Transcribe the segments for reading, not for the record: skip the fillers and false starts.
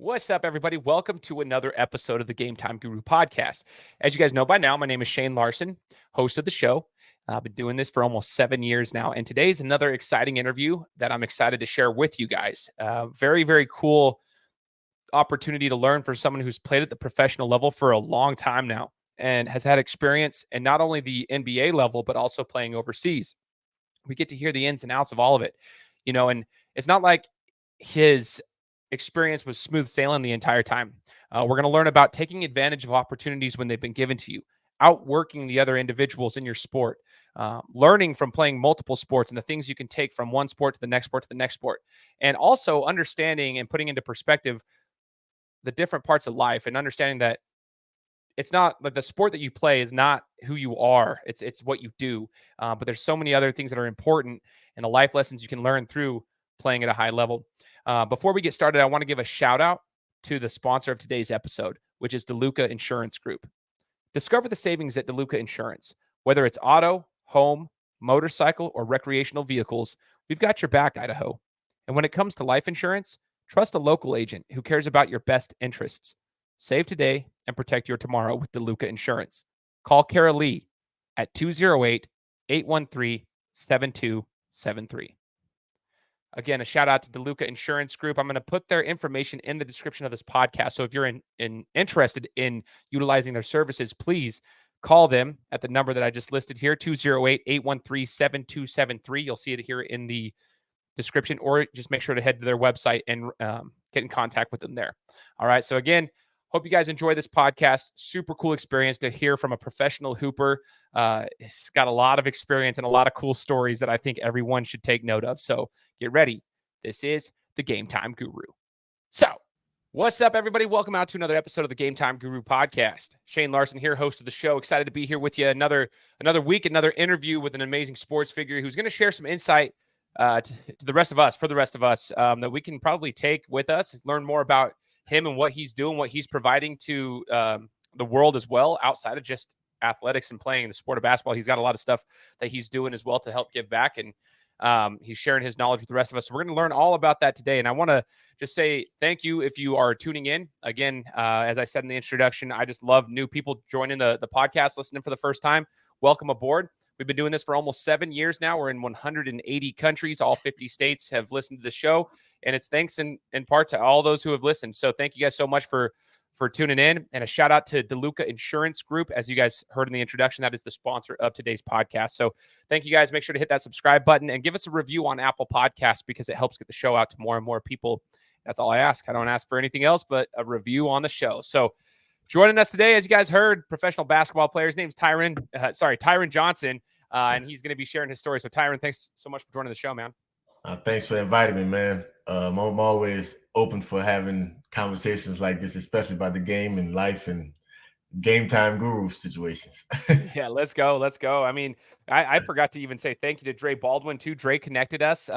What's up, everybody? Welcome to another episode of the Gametime Guru podcast. As you guys know by now, my name is Shane Larson, host of the show. I've been doing this for almost 7 years now, and today's another exciting interview that I'm excited to share with you guys. Very, very cool opportunity to learn from someone who's played at the professional level for a long time now and has had experience in not only the NBA level, but also playing overseas. We get to hear the ins and outs of all of it, and it's not like his experience was smooth sailing the entire time. We're going to learn about taking advantage of opportunities when they've been given to you, outworking the other individuals in your sport, learning from playing multiple sports and the things you can take from one sport to the next sport to the next sport, and also understanding and putting into perspective the different parts of life and understanding that it's not like the sport that you play is not who you are. It's what you do. But there's so many other things that are important and the life lessons you can learn through playing at a high level. Before we get started, I want to give a shout out to the sponsor of today's episode, which is DeLuca Insurance Group. Discover the savings at DeLuca Insurance. Whether it's auto, home, motorcycle, or recreational vehicles, we've got your back, Idaho. And when it comes to life insurance, trust a local agent who cares about your best interests. Save today and protect your tomorrow with DeLuca Insurance. Call Kara Lee at 208-813-7273. Again, a shout out to DeLuca Insurance Group. I'm going to put their information in the description of this podcast. So if you're interested in utilizing their services, please call them at the number that I just listed here, 208-813-7273. You'll see it here in the description, or just make sure to head to their website and get in contact with them there. All right. So again, hope you guys enjoy this podcast. Super cool experience to hear from a professional hooper. He's got a lot of experience and a lot of cool stories that I think everyone should take note of. So get ready. This is the Gametime Guru. So what's up, everybody? Welcome out to another episode of the Gametime Guru podcast. Shane Larson here, host of the show. Excited to be here with you another week, another interview with an amazing sports figure who's going to share some insight to the rest of us, that we can probably take with us, learn more about him and what he's doing, what he's providing to the world as well, outside of just athletics and playing the sport of basketball. He's got a lot of stuff that he's doing as well to help give back, and he's sharing his knowledge with the rest of us. So we're going to learn all about that today. And I want to just say thank you if you are tuning in. Again, as I said in the introduction, I just love new people joining the podcast, listening for the first time. Welcome aboard. We've been doing this for almost 7 years now. We're in 180 countries. All 50 states have listened to the show. And it's thanks in part to all those who have listened. So thank you guys so much for tuning in. And a shout out to DeLuca Insurance Group. As you guys heard in the introduction, that is the sponsor of today's podcast. So thank you guys. Make sure to hit that subscribe button and give us a review on Apple Podcasts because it helps get the show out to more and more people. That's all I ask. I don't ask for anything else but a review on the show. So joining us today, as you guys heard, professional basketball player. His name's Tyren Johnson. And he's going to be sharing his story. So, Tyren, thanks so much for joining the show, man. Thanks for inviting me, man. I'm always open for having conversations like this, especially about the game and life and game time guru situations. Yeah, let's go. I mean, I forgot to even say thank you to Dre Baldwin, too. Dre connected us.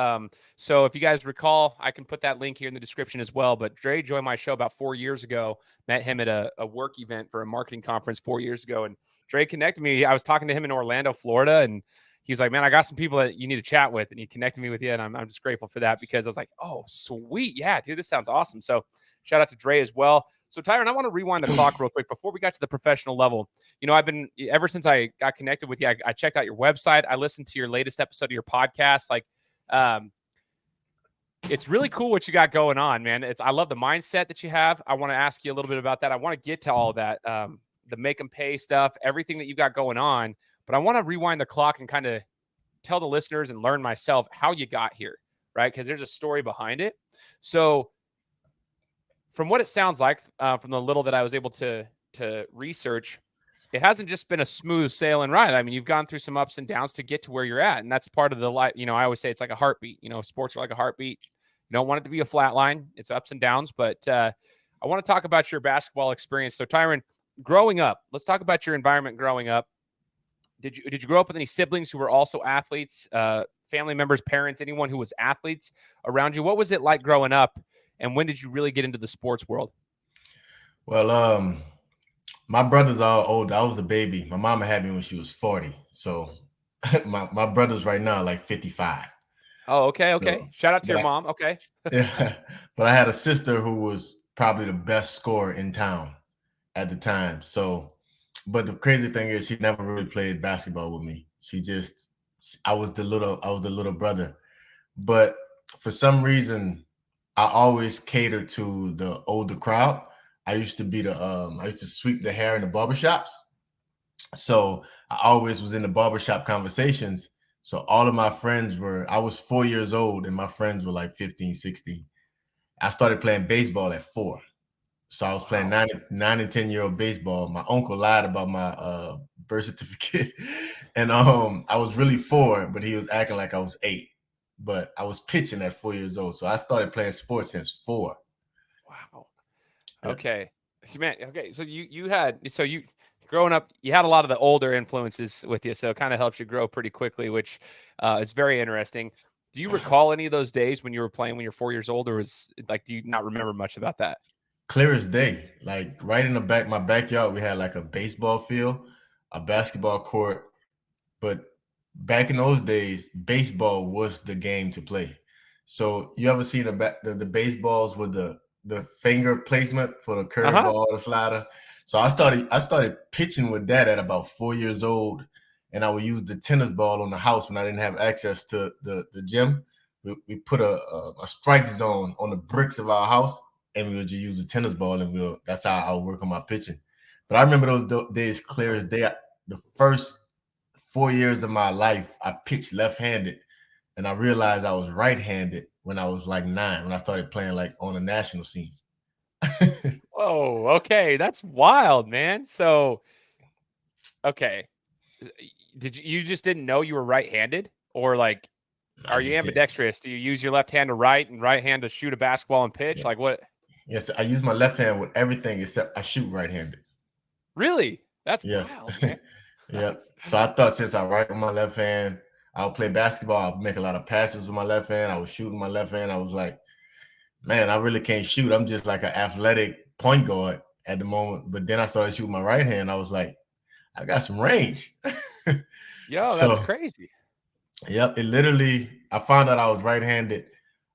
So if you guys recall, I can put that link here in the description as well. But Dre joined my show about 4 years ago, met him at a work event for a marketing conference 4 years ago. And Dre connected me. I was talking to him in Orlando, Florida, and he was like, man, I got some people that you need to chat with. And he connected me with you. And I'm just grateful for that because I was like, oh, sweet. Yeah, dude, this sounds awesome. So shout out to Dre as well. So, Tyren, I want to rewind the clock real quick before we got to the professional level. I've been, ever since I got connected with you, I checked out your website. I listened to your latest episode of your podcast. It's really cool what you got going on, man. I love the mindset that you have. I want to ask you a little bit about that. I want to get to all that, the make them pay stuff, everything that you got going on. But I want to rewind the clock and kind of tell the listeners and learn myself how you got here, right? Because there's a story behind it. So from what it sounds like, from the little that I was able to research, it hasn't just been a smooth sailing ride. I mean, you've gone through some ups and downs to get to where you're at. And that's part of the life. I always say it's like a heartbeat. Sports are like a heartbeat. You don't want it to be a flat line. It's ups and downs. But I want to talk about your basketball experience. So, Tyren, growing up, let's talk about your environment growing up. Did you grow up with any siblings who were also athletes, family members, parents, anyone who was athletes around you? What was it like growing up? And when did you really get into the sports world? Well, my brothers are old. I was a baby. My mama had me when she was 40. So my brothers right now are like 55. Oh, okay. So, shout out to your mom. Okay. Yeah. But I had a sister who was probably the best scorer in town at the time. So, but the crazy thing is, she never really played basketball with me. I was the little brother. But for some reason, I always catered to the older crowd. I used to sweep the hair in the barbershops. So I always was in the barbershop conversations. So all of my friends I was 4 years old and my friends were like 15, 16. I started playing baseball at 4. So I was playing Wow. 9 and 10-year-old baseball. My uncle lied about my birth certificate. And I was really 4, but he was acting like I was 8. But I was pitching at 4 years old. So I started playing sports since 4. Wow. Yeah. Okay. Man, okay. So you growing up, you had a lot of the older influences with you, so it kind of helps you grow pretty quickly, which is very interesting. Do you recall any of those days when you were playing when you're 4 years old, or do you not remember much about that? Clear as day. Like right in my backyard, we had like a baseball field, a basketball court. But back in those days, baseball was the game to play. So you ever see the baseballs with the finger placement for the Uh-huh. curveball, the slider? So I started pitching with that at about 4 years old, and I would use the tennis ball on the house when I didn't have access to the gym. We put a strike zone on the bricks of our house, and we would just use the tennis ball, and that's how I would work on my pitching. But I remember those days clear as day. The first 4 years of my life, I pitched left-handed, and I realized I was right-handed when I was like 9, when I started playing like on the national scene. Whoa, okay. That's wild, man. So, okay. Did you just didn't know you were right-handed? Or like I are you just did. ambidextrous? Do you use your left hand to write and right hand to shoot a basketball and pitch? Yeah. Like what? Yes, I use my left hand with everything except I shoot right-handed. Really? That's Yes. wild, man. Yep. So I thought since I write with my left hand, I'll play basketball. I'll make a lot of passes with my left hand. I was shooting my left hand. I was like, man, I really can't shoot. I'm just like an athletic point guard at the moment. But then I started shooting my right hand. I was like, I got some range. Yo, that's So, crazy. yep, I found out I was right-handed.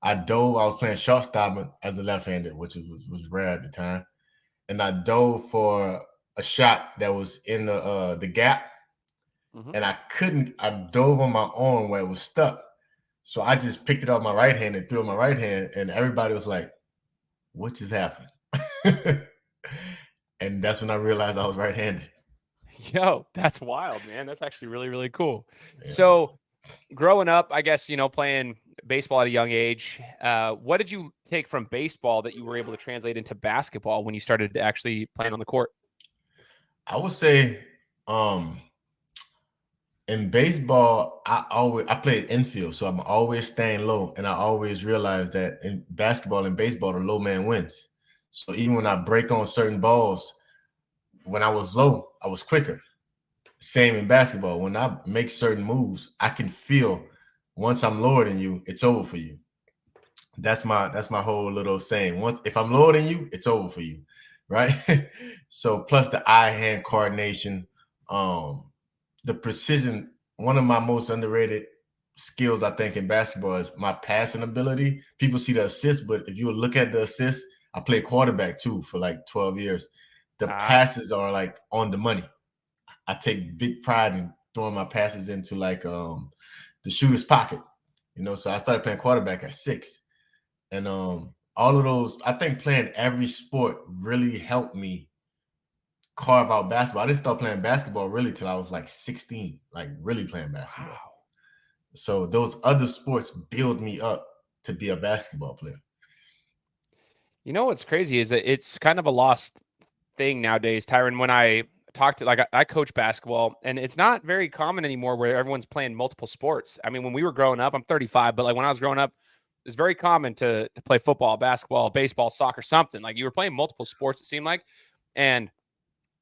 I was playing shortstop as a left-handed, which was rare at the time. And I dove for a shot that was in the gap, Mhm. and I dove on my arm where it was stuck. So I just picked it up my right hand and threw it my right hand, and everybody was like, what just happened? And that's when I realized I was right-handed. Yo, that's wild, man. That's actually really, really cool. Yeah. So, growing up, I guess, playing baseball at a young age, what did you take from baseball that you were able to translate into basketball when you started actually playing on the court? I would say um in baseball, I played infield, so I'm always staying low, and I always realize that in basketball and baseball, the low man wins. So even when I break on certain balls, when I was low, I was quicker. Same in basketball. When I make certain moves, I can feel once I'm lower than you, it's over for you. That's my whole little saying. Once if I'm lower than you, it's over for you, right? So plus the eye hand coordination, um, the precision. One of my most underrated skills, I think, in basketball is my passing ability. People see the assist, but if you look at the assist, I played quarterback too for like 12 years. The Ah, passes are like on the money. I take big pride in throwing my passes into like the shooter's pocket. So I started playing quarterback at 6. And all of those, I think playing every sport really helped me carve out basketball. I didn't start playing basketball really till I was like 16, like really playing basketball. wow. So those other sports build me up to be a basketball player. What's crazy is that it's kind of a lost thing nowadays, Tyron. When I talk to I coach basketball, and it's not very common anymore where everyone's playing multiple sports. I mean, when we were growing up, I'm 35, but like when I was growing up, it's very common to play football, basketball, baseball, soccer, something. Like you were playing multiple sports, it seemed like. And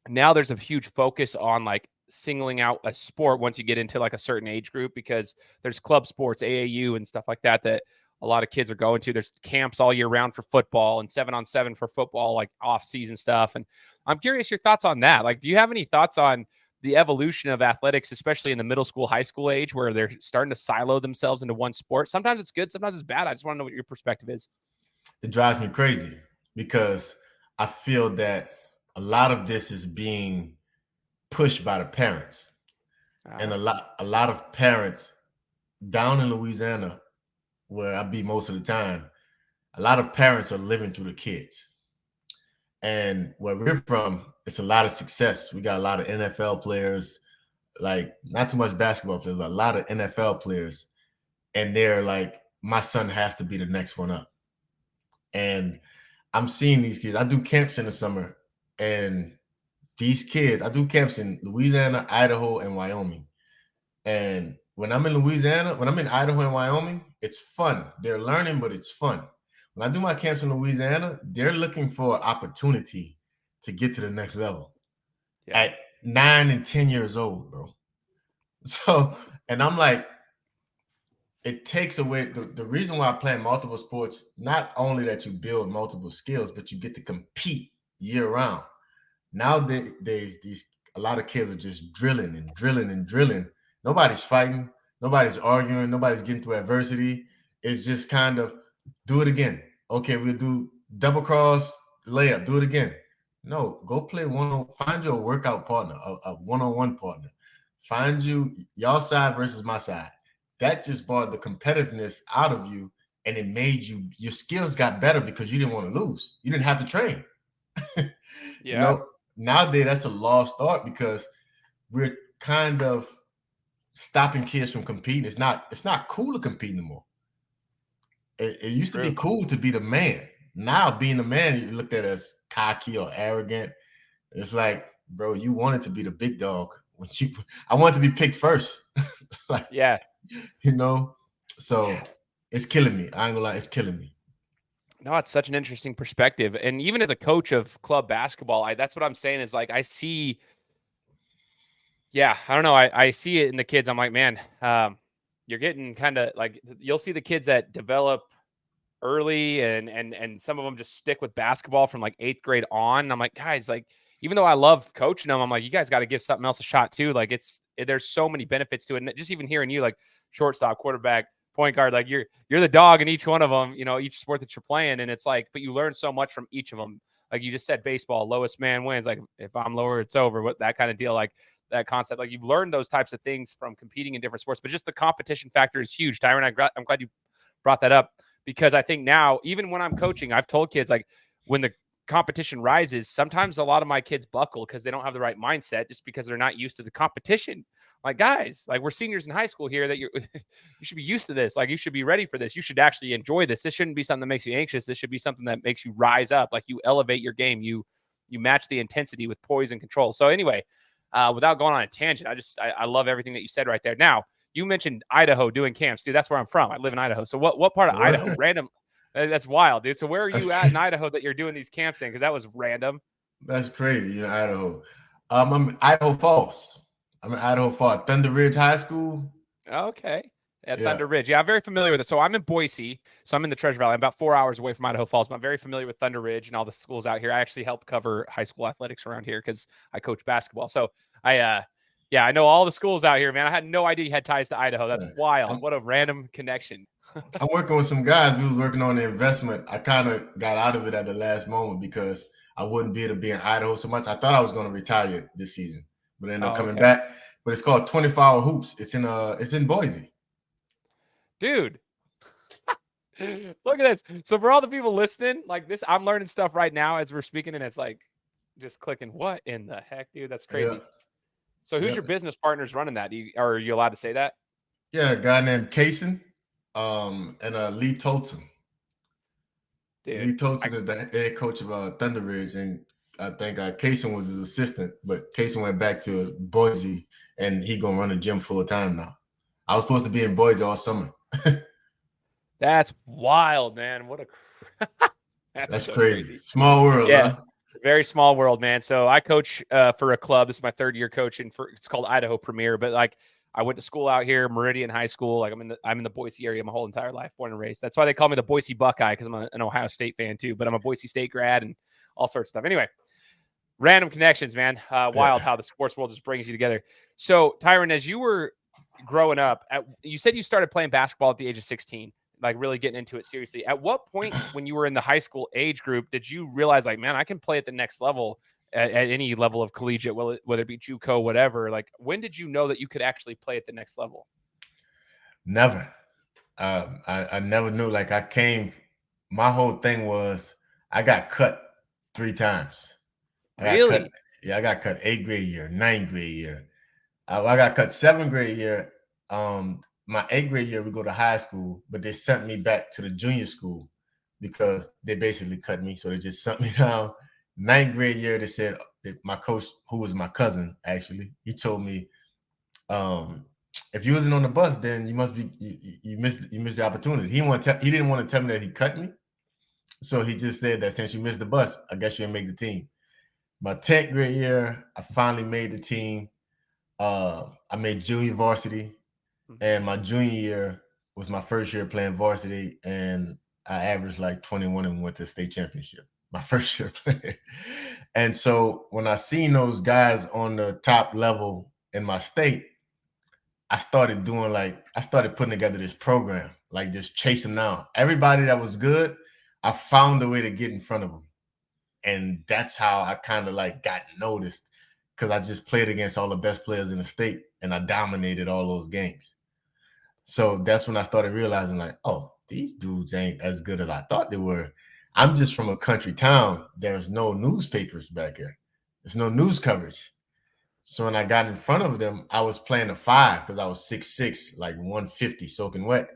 now there's a huge focus on like singling out a sport once you get into like a certain age group because there's club sports, AAU and stuff like that a lot of kids are going to. There's camps all year round for football and 7-on-7 for football, like off season stuff. And I'm curious your thoughts on that. Like, do you have any thoughts on the evolution of athletics, especially in the middle school, high school age, where they're starting to silo themselves into one sport? Sometimes it's good, sometimes it's bad. I just want to know what your perspective is. It drives me crazy. because I feel that a lot of this is being pushed by the parents, and a lot of parents down in Louisiana, where I be most of the time, a lot of parents are living through the kids. And where we're from, it's a lot of success. We got a lot of NFL players, like not too much basketball players, but a lot of NFL players. And they're like, my son has to be the next one up. And I'm seeing these kids. I do camps in the summer, and these kids, I do camps in Louisiana, Idaho, and Wyoming. And when I'm in Louisiana, when I'm in Idaho and Wyoming, it's fun. They're learning, but it's fun. When I do my camps in Louisiana, they're looking for opportunity to get to the next level at 9 and 10 years old, bro. So, and I'm like, it takes away the reason why I play multiple sports, not only that you build multiple skills, but you get to compete year round. Nowadays, these a lot of kids are just drilling and drilling and drilling. Nobody's fighting, nobody's arguing, nobody's getting through adversity. It's just kind of do it again. Okay, we'll do double cross layup, do it again. No, go play one-on, find your workout partner, a one-on-one partner. Find you y'all side versus my side. That just brought the competitiveness out of you, and it made your skills got better because you didn't want to lose. You didn't have to train. You know, nowadays that's a lost art because we're kind of stopping kids from competing. It's not cool to compete anymore. It used to be cool to be the man. Now being the man, you looked at as cocky or arrogant. It's like, bro, you wanted to be the big dog. I wanted to be picked first. Like, you know, so it's killing me. I ain't gonna lie, it's killing me. No, it's such an interesting perspective. And even as a coach of club basketball, that's what I'm saying is like, I see, I don't know. I see it in the kids. I'm like, man, you're getting kind of like, you'll see the kids that develop early and some of them just stick with basketball from like 8th grade on. And I'm like, guys, like, even though I love coaching them, I'm like, you guys got to give something else a shot too. Like there's so many benefits to it. And just even hearing you, like shortstop, quarterback, point guard, like you're the dog in each one of them, each sport that you're playing. And it's like, but you learn so much from each of them. Like you just said, baseball, lowest man wins. Like if I'm lower, it's over. What that kind of deal, like that concept, like you've learned those types of things from competing in different sports, but just the competition factor is huge. Tyren, I'm glad you brought that up because I think now, even when I'm coaching, I've told kids like when the competition rises, sometimes a lot of my kids buckle because they don't have the right mindset just because they're not used to the competition. Like, guys, like we're seniors in high school here that you should be used to this. Like you should be ready for this. You should actually enjoy this. This shouldn't be something that makes you anxious. This should be something that makes you rise up. Like you elevate your game. You match the intensity with poise and control. So anyway, without going on a tangent, I love everything that you said right there. Now, you mentioned Idaho doing camps, dude. That's where I'm from. I live in Idaho. So what part of Idaho? Random. That's wild, dude. So where are you at in Idaho that you're doing these camps in? Because that was random. That's crazy in Idaho. I'm in Idaho Falls. I'm in Idaho Falls, Thunder Ridge High School. Okay. At Thunder Ridge. Yeah, I'm very familiar with it. So I'm in Boise. So I'm in the Treasure Valley. I'm about 4 hours away from Idaho Falls, but I'm very familiar with Thunder Ridge and all the schools out here. I actually help cover high school athletics around here because I coach basketball. So I know all the schools out here, man. I had no idea you had ties to Idaho. That's wild. What a random connection. I'm working with some guys. We was working on the investment. I kind of got out of it at the last moment because I wouldn't be able to be in Idaho so much. I thought I was going to retire this season, but ended up coming back. But it's called 24-Hour Hoops. It's in Boise. Dude, look at this. So for all the people listening, like this, I'm learning stuff right now as we're speaking, and it's like just clicking. What in the heck, dude? That's crazy. Yeah. So who's your business partners running that? Are you allowed to say that? Yeah, a guy named Kaysen, and Lee Tolton. Dude, Lee Tolton is the head coach of Thunder Ridge, and I think Kaysen was his assistant, but Kaysen went back to Boise, and he gonna run the gym full time now. I was supposed to be in Boise all summer. That's wild, man. What a that's so crazy. Small world, yeah. Huh? Very small world, man. So I coach for a club. This is my 3rd year coaching it's called Idaho Premier. But like I went to school out here, Meridian High School. Like I'm in the Boise area my whole entire life, born and raised. That's why they call me the Boise Buckeye because I'm an Ohio State fan too. But I'm a Boise State grad and all sorts of stuff. Anyway, random connections, man. Wild how the sports world just brings you together. So Tyren, as you were growing up, you said you started playing basketball at the age of 16. like really getting into it seriously. At what point when you were in the high school age group did you realize like, man, I can play at the next level at any level of collegiate, whether it be JUCO, whatever? Like, when did you know that you could actually play at the next level? Never. I never knew. Like I came, my whole thing was I got cut 3 times. I got cut. Really? Yeah, I got cut 8th grade year, 9th grade year. I got cut 7th grade year. My 8th grade year we go to high school, but they sent me back to the junior school because they basically cut me. So they just sent me down. 9th grade year, they said that my coach, who was my cousin, actually, he told me, if you wasn't on the bus, then you must be you missed the opportunity. He didn't want to tell me that he cut me. So he just said that since you missed the bus, I guess you didn't make the team. My 10th grade year, I finally made the team. I made junior varsity, Mhm. and my junior year was my first year playing varsity, and I averaged like 21 and went to the state championship. My first year playing. And so when I seen those guys on the top level in my state, I started putting together this program, like just chasing down everybody that was good. I found a way to get in front of them. And that's how I kind of like got noticed because I just played against all the best players in the state and I dominated all those games. So that's when I started realizing, like, oh, these dudes ain't as good as I thought they were. I'm just from a country town. There's no newspapers back here. There's no news coverage. So when I got in front of them, I was playing a 5 because I was 6'6", like 150 soaking wet.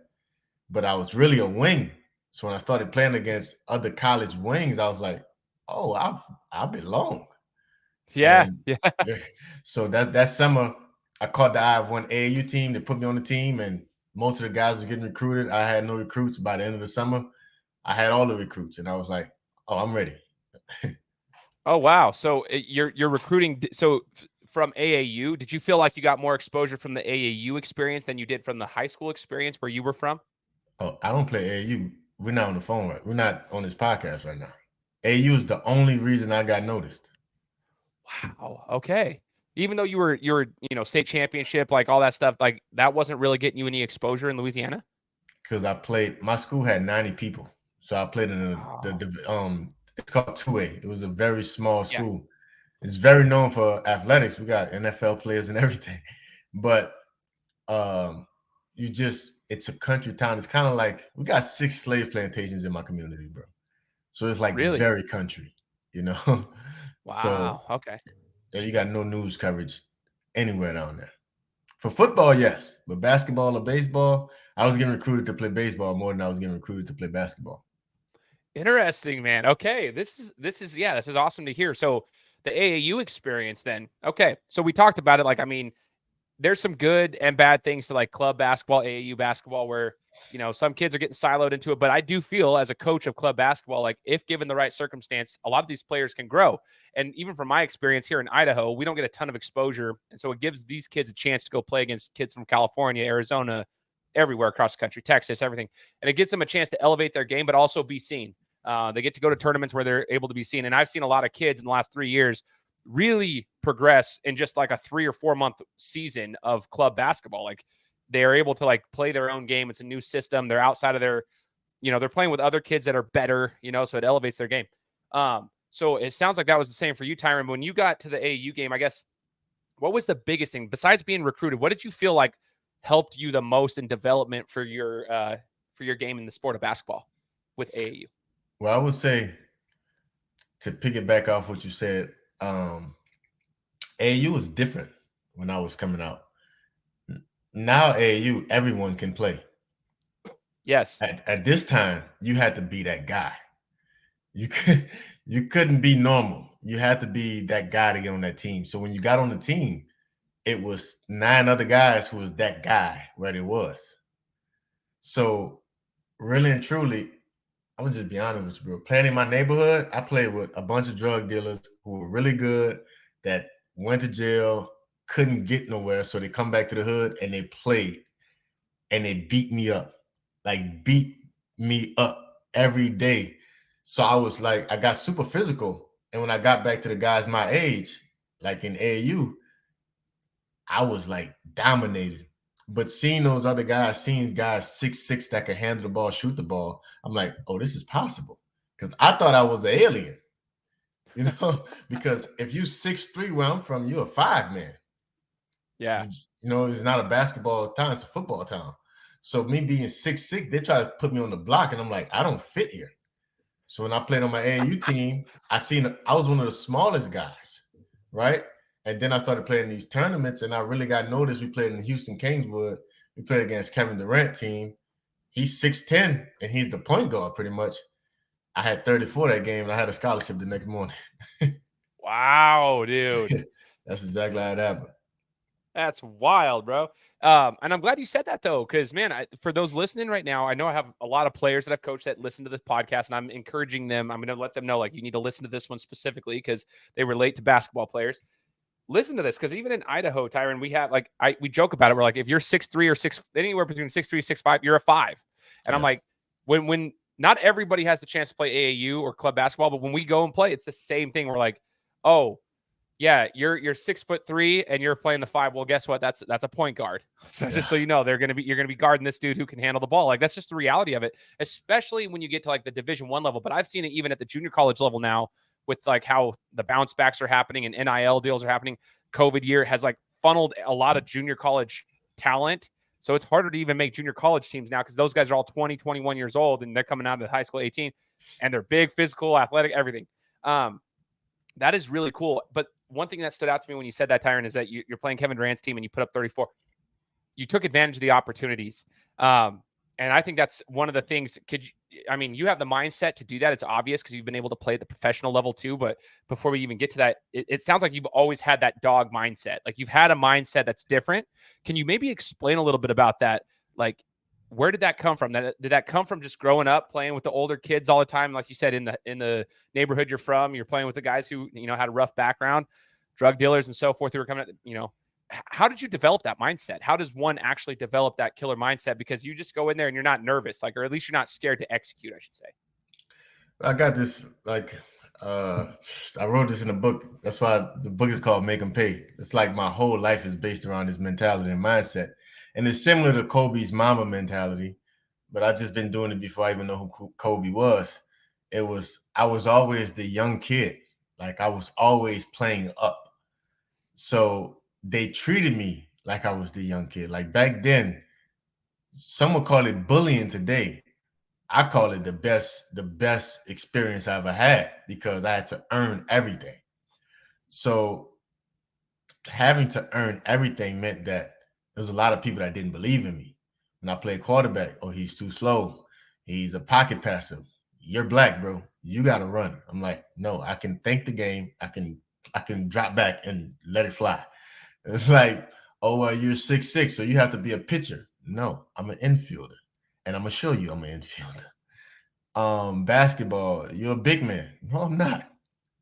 But I was really a wing. So when I started playing against other college wings, I was like, oh, I belong. Yeah. And Yeah. so that summer, I caught the eye of one AAU team that put me on the team, and most of the guys were getting recruited. I had no recruits. By the end of the summer, I had all the recruits, and I was like, oh, I'm ready. Oh wow. So you're recruiting. So from AAU, did you feel like you got more exposure from the AAU experience than you did from the high school experience where you were from? Oh, I don't play AAU. We're not on the phone right. We're not on this podcast right now. AAU is the only reason I got noticed Wow. Okay. Even though you were state championship, like all that stuff, like that wasn't really getting you any exposure in Louisiana. because I played. My school had 90 people, so I played in Oh, It's called 2A. It was a very small yeah. school. It's very known for athletics. We got NFL players and everything, but um, it's a country town. It's kind of like we got 6 slave plantations in my community, bro. So it's like Really? very country, you know. So Wow. Okay. yeah, you got no news coverage anywhere down there. For football, yes, but basketball or baseball, I was getting recruited to play baseball more than I was getting recruited to play basketball. Interesting, man. Okay. This is awesome to hear. So the AAU experience then. Okay. So we talked about it. Like, I mean, there's some good and bad things to like club basketball, AAU basketball, where some kids are getting siloed into it. But I do feel as a coach of club basketball, like if given the right circumstance, a lot of these players can grow. And even from my experience here in Idaho, we don't get a ton of exposure, and so it gives these kids a chance to go play against kids from California, Arizona, everywhere across the country, Texas, everything, and it gives them a chance to elevate their game, but also be seen. They get to go to tournaments where they're able to be seen. And I've seen a lot of kids in the last 3 years really progress in just like a 3 or 4 month season of club basketball. Like they are able to like play their own game. It's a new system. They're outside of their, they're playing with other kids that are better, so it elevates their game. So it sounds like that was the same for you, Tyren. When you got to the AAU game, I guess, what was the biggest thing besides being recruited? What did you feel like helped you the most in development for your game in the sport of basketball with AAU? Well, I would say to piggyback off what you said, AAU was different when I was coming out. Now AAU, everyone can play. Yes. At this time, you had to be that guy. You could you couldn't be normal. You had to be that guy to get on that team. So when you got on the team, it was 9 other guys who was that guy where it was. So really and truly, I'm gonna just be honest with you, bro. Playing in my neighborhood, I played with a bunch of drug dealers who were really good that went to jail, couldn't get nowhere, so they come back to the hood and they played and they beat me up, like beat me up every day. So I was like, I got super physical, and when I got back to the guys my age, like in AAU, I was like dominated. But seeing those other guys, seeing guys 6'6" that can handle the ball, shoot the ball, I'm like, oh, this is possible. Because I thought I was an alien, because if you 6'3" where I'm from, you're a 5-man. Yeah. It's not a basketball town, it's a football town. So me being 6'6", they try to put me on the block, and I'm like, I don't fit here. So when I played on my AAU team, I was one of the smallest guys, right? And then I started playing these tournaments, and I really got noticed. We played in Houston Kingswood. We played against Kevin Durant team. He's 6'10", and he's the point guard pretty much. I had 34 that game, and I had a scholarship the next morning. Wow, dude. That's exactly how it happened. That's wild, bro. And I'm glad you said that, though, because, man, for those listening right now, I know I have a lot of players that I've coached that listen to this podcast, and I'm encouraging them. I'm going to let them know, like, you need to listen to this one specifically because they relate to basketball players. Listen to this, because even in Idaho, Tyren, we have, like, we joke about it. We're like, if you're 6'3" or anywhere between 6'3", 6'5", you're a 5. And I'm like, when not everybody has the chance to play AAU or club basketball, but when we go and play, it's the same thing. We're like, oh, yeah, you're 6'3" and you're playing the 5. Well, guess what? That's a point guard. So just so you know, you're gonna be guarding this dude who can handle the ball. Like, that's just the reality of it, especially when you get to like the Division I level. But I've seen it even at the junior college level now, with like how the bounce backs are happening and NIL deals are happening. COVID year has like funneled a lot of junior college talent. So it's harder to even make junior college teams now because those guys are all 20, 21 years old and they're coming out of high school 18 and they're big, physical, athletic, everything. That is really cool. But one thing that stood out to me when you said that, Tyren, is that you're playing Kevin Durant's team and you put up 34. You took advantage of the opportunities. And I think that's one of the things. You have the mindset to do that. It's obvious because you've been able to play at the professional level too. But before we even get to that, it sounds like you've always had that dog mindset. Like, you've had a mindset that's different. Can you maybe explain a little bit about that? Like, where did that come from? Did that come from just growing up playing with the older kids all the time? Like you said, in the neighborhood you're from, you're playing with the guys who, had a rough background, drug dealers and so forth who were coming at, how did you develop that mindset? How does one actually develop that killer mindset? Because you just go in there and you're not nervous, or at least you're not scared to execute, I should say. I got this, I wrote this in a book. That's why the book is called Make 'Em Pay. It's like my whole life is based around this mentality and mindset. And it's similar to Kobe's mama mentality, but I just been doing it before I even know who Kobe was. I was always the young kid. Like, I was always playing up. So they treated me like I was the young kid. Like, back then, some would call it bullying today. I call it the best experience I ever had because I had to earn everything. So having to earn everything meant that there was a lot of people that didn't believe in me. When I played quarterback, oh, he's too slow. He's a pocket passer. You're black, bro. You got to run. I'm like, no, I can think the game. I can drop back and let it fly. It's like, oh, well, you're 6'6", so you have to be a pitcher. No, I'm an infielder, and I'm gonna show you I'm an infielder. Basketball, you're a big man. No, I'm not.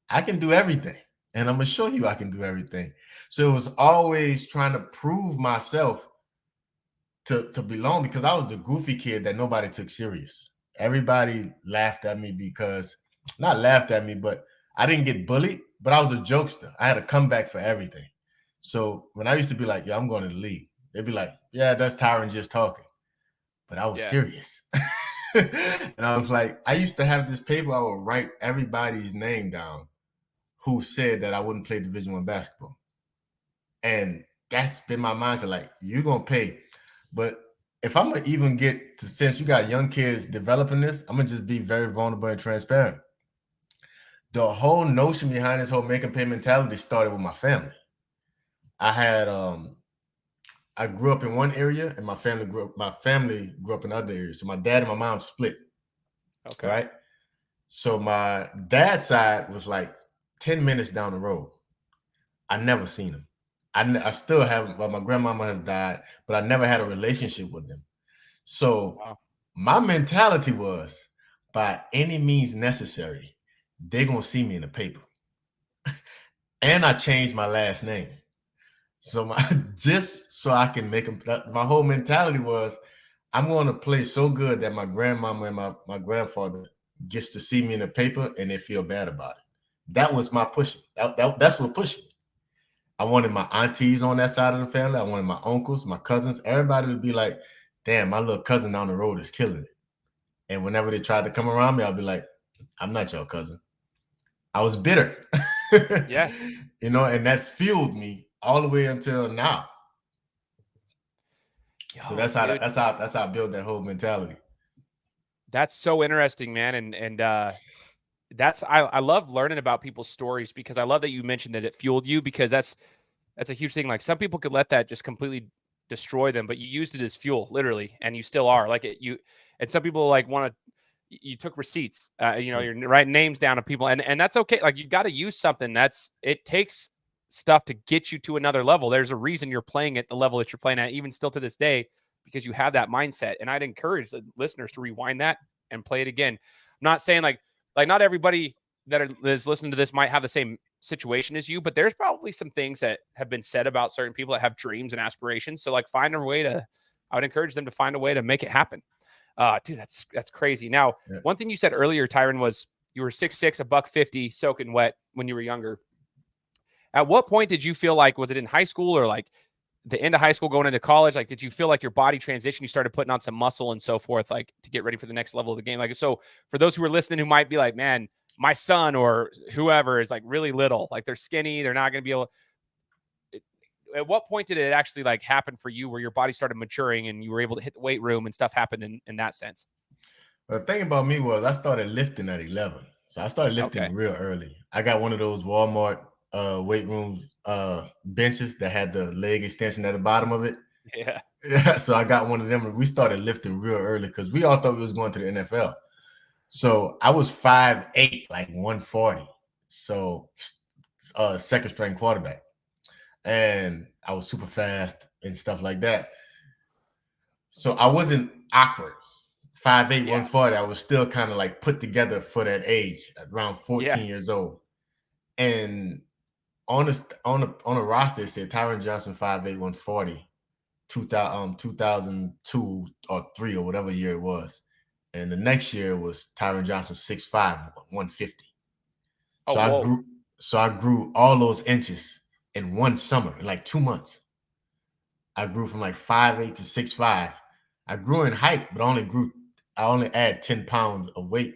I can do everything, and I'm gonna show you I can do everything. So it was always trying to prove myself to belong, because I was the goofy kid that nobody took serious. Everybody laughed at me because, not laughed at me, but I didn't get bullied, but I was a jokester. I had a comeback for everything. So when I used to be like, yeah, I'm going to the league, they'd be like, yeah, that's Tyren just talking. But I was serious. And I was like, I used to have this paper, I would write everybody's name down who said that I wouldn't play Division I basketball. And that's been my mindset, like, you're going to pay. But if I'm going to even get to, since you got young kids developing this, I'm going to just be very vulnerable and transparent. The whole notion behind this whole make 'em pay mentality started with my family. I grew up in one area and my family grew up in other areas. So my dad and my mom split. Okay. Right. So my dad's side was like 10 minutes down the road. I never seen him. I still haven't, but my grandmama has died, but I never had a relationship with them. So my mentality was, by any means necessary, they're going to see me in the paper. And I changed my last name. So just so I can make them, my whole mentality was, I'm going to play so good that my grandmama and my grandfather gets to see me in the paper and they feel bad about it. That was my pushing. That's what pushed me. I wanted my aunties on that side of the family. I wanted my uncles, my cousins, everybody to be like, damn, my little cousin down the road is killing it. And whenever they tried to come around me, I'll be like, I'm not your cousin. I was bitter. Yeah. And that fueled me all the way until now. So Yo, that's how dude, I built that whole mentality. that's so interesting, man. And that's I love learning about people's stories because I love that you mentioned that it fueled you because that's a huge thing. Like some people could let that just completely destroy them, but you used it as fuel, literally, and you still are. Like it, you and some people like want to. You took receipts, Yeah. you're writing names down of people, and that's okay. Like you got to use something. It takes stuff to get you to another level. There's a reason you're playing at the level that you're playing at, even still to this day, because you have that mindset. And I'd encourage the listeners to rewind that and play it again. I'm not saying like not everybody that is listening to this might have the same situation as you, but there's probably some things that have been said about certain people that have dreams and aspirations. So like I would encourage them to find a way to make it happen. Dude, that's crazy. Now, Yeah. one thing you said earlier, Tyren, was you were 6'6", $150, soaking wet when you were younger. At what point did you feel like, was it in high school or like the end of high school going into college? Like, did you feel like your body transition? You started putting on some muscle and so forth, like to get ready for the next level of the game. Like, so for those who are listening, who might be like, man, my son or whoever is like really little, like they're skinny, they're not going to be able. At what point did it actually like happen for you where your body started maturing and you were able to hit the weight room and stuff happened in that sense? Well, the thing about me was I started lifting at 11. So I started lifting Okay. real early. I got one of those Walmart weight rooms benches that had the leg extension at the bottom of it. Yeah. Yeah, so I got one of them and we started lifting real early because we all thought we was going to the NFL. So I was 5'8", like 140. So second string quarterback. And I was super fast and stuff like that. So I wasn't awkward. 5'8", Yeah. 140. I was still kind of like put together for that age, around 14 Yeah. years old. And on a roster, it said Tyren Johnson, 5'8", 140, 2002 or 3 or whatever year it was. And the next year was Tyren Johnson, 6'5", 150. Oh, So I whoa. grew all those inches in one summer, in like 2 months. I grew from like 5'8" to 6'5". I grew in height, but I only add 10 pounds of weight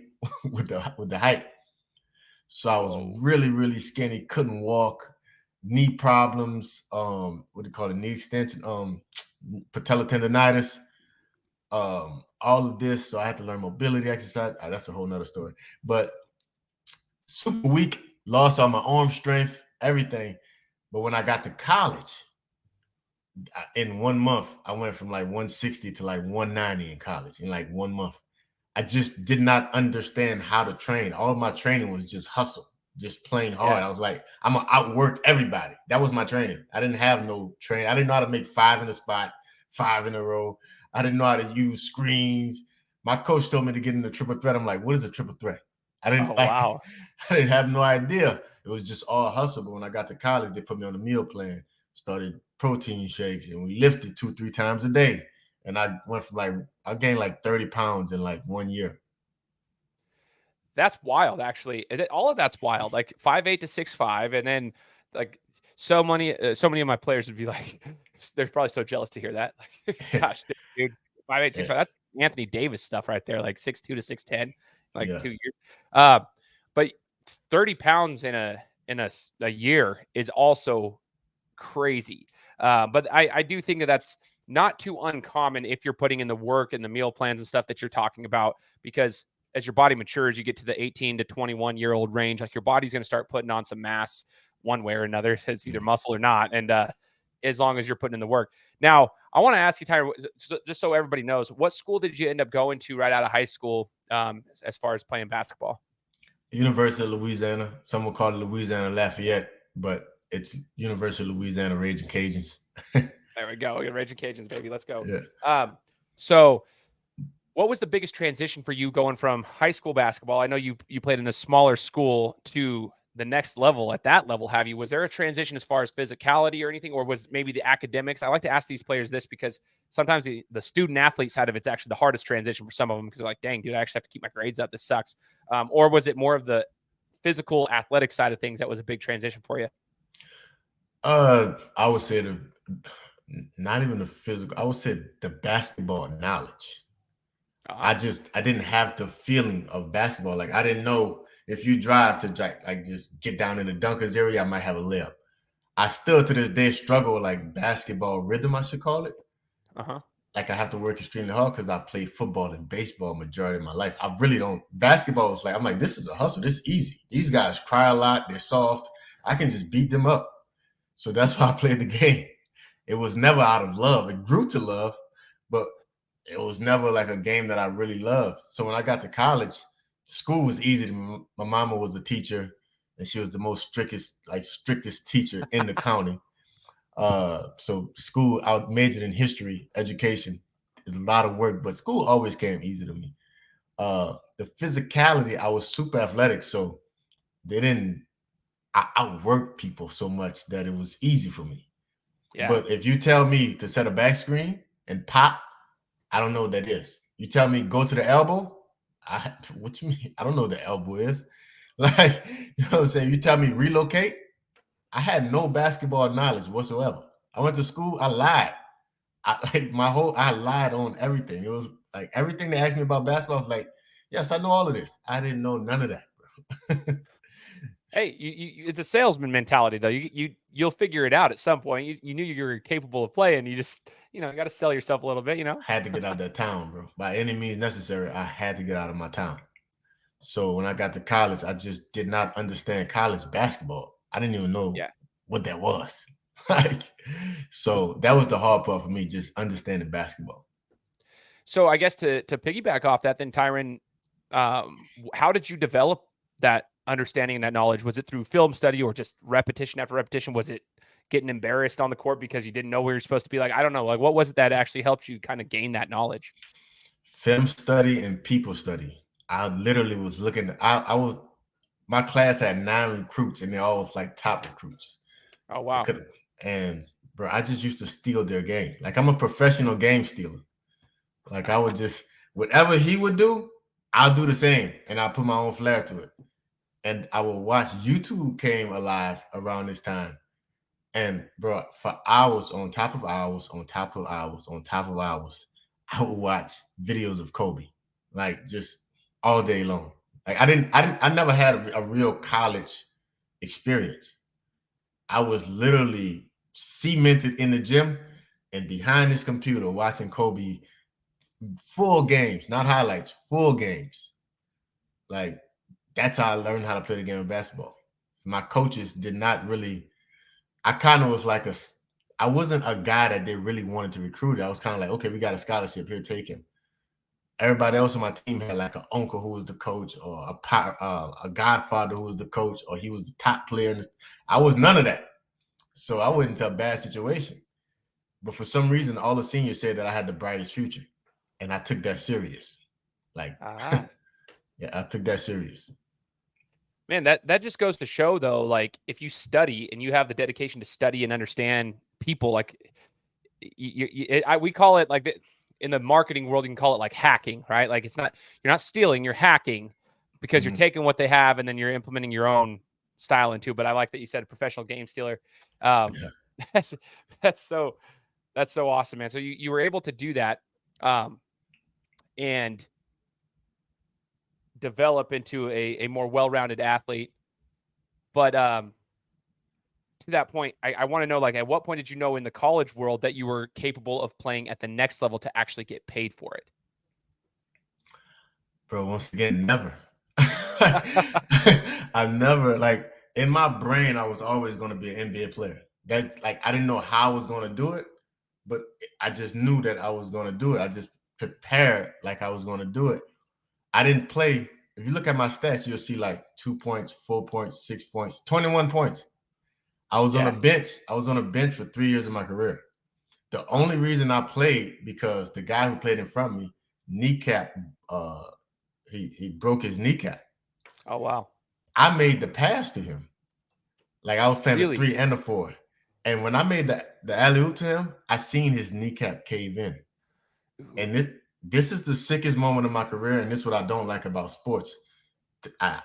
with the height. So I was Whoa. really, really skinny, couldn't walk, knee problems, what do you call it, knee extension, patella tendonitis, all of this. So I had to learn mobility exercise. That's a whole nother story. But super weak, lost all my arm strength, everything. But when I got to college, in 1 month, I went from like 160 to like 190 in college in like 1 month. I just did not understand how to train. All of my training was just hustle, just playing hard. Yeah. I was like, I'm gonna outwork everybody. That was my training. I didn't have no train. I didn't know how to make 5 in a spot, 5 in a row. I didn't know how to use screens. My coach told me to get in the triple threat. I'm like, what is a triple threat? I Oh, didn't like, wow. I didn't have no idea. It was just all hustle. But when I got to college, they put me on a meal plan, started protein shakes, and we lifted 2-3 times a day. And I went from like, I gained like 30 pounds in like 1 year. That's wild, actually. All of that's wild. Like 5'8" to 6'5", and then like so many of my players would be like, they're probably so jealous to hear that. Like, gosh, dude, 5'8", Yeah. 6'5", that's Anthony Davis stuff right there. Like 6'2" to 6'10", like Yeah. 2 years. Uh, but 30 pounds in a year is also crazy. But I do think that that's not too uncommon if you're putting in the work and the meal plans and stuff that you're talking about, because as your body matures, you get to the 18 to 21-year-old range, like your body's going to start putting on some mass one way or another. It's either muscle or not. And as long as you're putting in the work. Now, I want to ask you, Tyler, just so everybody knows, what school did you end up going to right out of high school as far as playing basketball? University of Louisiana. Some will call it Louisiana Lafayette, but it's University of Louisiana Raging Cajuns. There we go. Raging Cajuns, baby. Let's go. Yeah. So what was the biggest transition for you going from high school basketball? I know you played in a smaller school to the next level. At that level, have you? Was there a transition as far as physicality or anything, or was maybe the academics? I like to ask these players this because sometimes the student athlete side of it's actually the hardest transition for some of them because they're like, dang, dude, I actually have to keep my grades up. This sucks. Or was it more of the physical athletic side of things that was a big transition for you? I would say not even the physical. I would say the basketball knowledge. Uh-huh. I didn't have the feeling of basketball. Like I didn't know if you drive to like just get down in the dunkers area, I might have a layup. I still to this day struggle with like basketball rhythm, I should call it. Uh-huh. Like I have to work extremely hard because I played football and baseball majority of my life. I really don't. Basketball is like I'm like this is a hustle. This is easy. These guys cry a lot. They're soft. I can just beat them up. So that's why I played the game. It was never out of love. It grew to love, but it was never like a game that I really loved. So when I got to college, school was easy. My mama was a teacher, and she was the most strictest teacher in the county. So school, I majored in history, education. Is a lot of work, but school always came easy to me. The physicality, I was super athletic, so they didn't. I outworked people so much that it was easy for me. Yeah. But if you tell me to set a back screen and pop, I don't know what that is. You tell me go to the elbow, what you mean? I don't know what the elbow is. Like, you know what I'm saying? You tell me relocate, I had no basketball knowledge whatsoever. I went to school, I lied. I lied on everything. It was like everything they asked me about basketball, I was like, yes, I know all of this. I didn't know none of that, bro. Hey, it's a salesman mentality though. You'll figure it out at some point. You knew you were capable of playing. You just got to sell yourself a little bit. Had to get out of that town, bro. By any means necessary, I had to get out of my town. So when I got to college, I just did not understand college basketball. I didn't even know Yeah. what that was. Like, so that was the hard part for me, just understanding basketball. So I guess to piggyback off that, then Tyren, how did you develop that understanding and that knowledge? Was it through film study or just repetition after repetition? Was it getting embarrassed on the court because you didn't know where you're supposed to be? Like, I don't know. Like, what was it that actually helped you kind of gain that knowledge? Film study and people study. I literally was looking. I was my class had 9 recruits, and they all was like top recruits. Oh They wow. could and bro, I just used to steal their game. Like I'm a professional game stealer. Like I would just whatever he would do, I'll do the same, and I'll put my own flair to it. And I would watch YouTube came alive around this time. And bro, for hours on top of hours, on top of hours, on top of hours, I would watch videos of Kobe, like just all day long. Like I never had a real college experience. I was literally cemented in the gym and behind this computer watching Kobe full games, not highlights, full games. Like that's how I learned how to play the game of basketball. My coaches did not really. I kind of was like I wasn't a guy that they really wanted to recruit. I was kind of like, okay, we got a scholarship here, take him. Everybody else on my team had like an uncle who was the coach, or a godfather who was the coach, or he was the top player. I was none of that, so I went into a bad situation. But for some reason, all the seniors said that I had the brightest future, and I took that serious. Like, Ah. yeah, I took that serious. Man, that just goes to show though, like if you study and you have the dedication to study and understand people, like we call it like in the marketing world, you can call it like hacking, right? Like you're not stealing, you're hacking because you're Mhm. taking what they have and then you're implementing your own style into. But I like that you said professional game stealer. Um, Yeah. that's that's so that's so awesome, man. So you were able to do that, and develop into a more well-rounded athlete. But to that point, I want to know, like, at what point did you know in the college world that you were capable of playing at the next level to actually get paid for it? Bro, once again, never. I never like in my brain, I was always going to be an NBA player. That like I didn't know how I was going to do it, but I just knew that I was going to do it. I just prepared like I was going to do it. I didn't play. If you look at my stats, you'll see like 2 points, 4 points, 6 points, 21 points. I was on a Yeah. bench. I was on a bench for 3 years of my career. The Wow. only reason I played because the guy who played in front of me kneecap he broke his kneecap. Oh wow. I made the pass to him. Like I was playing the Really? 3 and the 4. And when I made the alley oop to him, I seen his kneecap cave in. Ooh. And this is the sickest moment of my career. And this is what I don't like about sports. I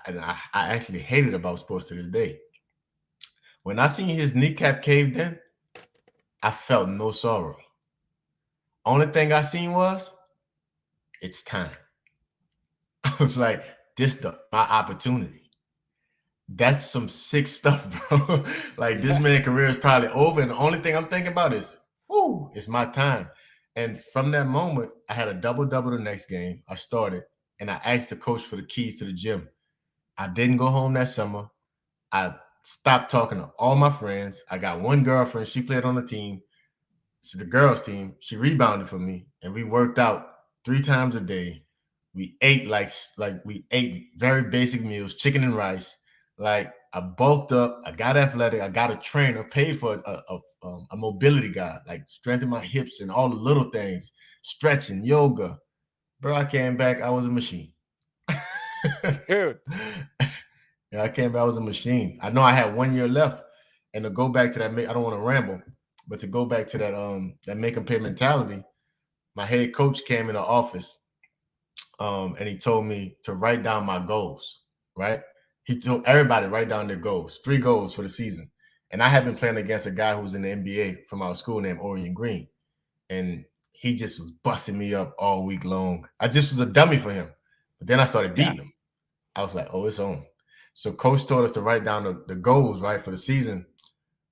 actually hate it about sports to this day. When I seen his kneecap caved in, I felt no sorrow. Only thing I seen was it's time. I was like, my opportunity. That's some sick stuff, bro. Like this Yeah. man's career is probably over, and the only thing I'm thinking about is, whoo, it's my time. And from that moment, I had a double-double the next game. I started, and I asked the coach for the keys to the gym. I didn't go home that summer. I stopped talking to all my friends. I got one girlfriend. She played on the team. It's the girls' team. She rebounded for me, and we worked out 3 times a day. We ate like we ate very basic meals, chicken and rice. Like I bulked up. I got athletic. I got a trainer, paid for a mobility guy, like strengthen my hips and all the little things, stretching, yoga. Bro, I came back. I was a machine. Dude. Yeah, I came back. I was a machine. I know I had 1 year left, and to go back to that, I don't want to ramble, but to go back to that make and pay mentality. My head coach came in the office, and he told me to write down my goals. Right? He told everybody write down their goals, 3 goals for the season. And I had been playing against a guy who was in the NBA from our school named Orion Green, and he just was busting me up all week long. I just was a dummy for him, but then I started Yeah. beating him. I was like, oh, it's on. So coach told us to write down the goals, right, for the season.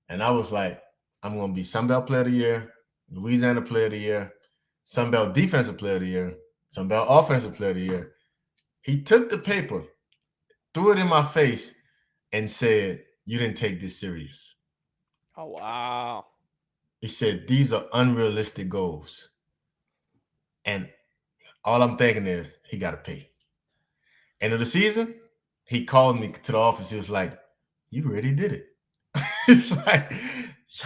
And I was like, I'm going to be Sunbelt Player of the Year, Louisiana Player of the Year, Sunbelt Defensive Player of the Year, Sunbelt Offensive Player of the Year. He took the paper, threw it in my face, and said, you didn't take this serious. Oh, wow. He said, these are unrealistic goals. And all I'm thinking is, he got to pay. End of the season, he called me to the office. He was like, you already did it. It's like,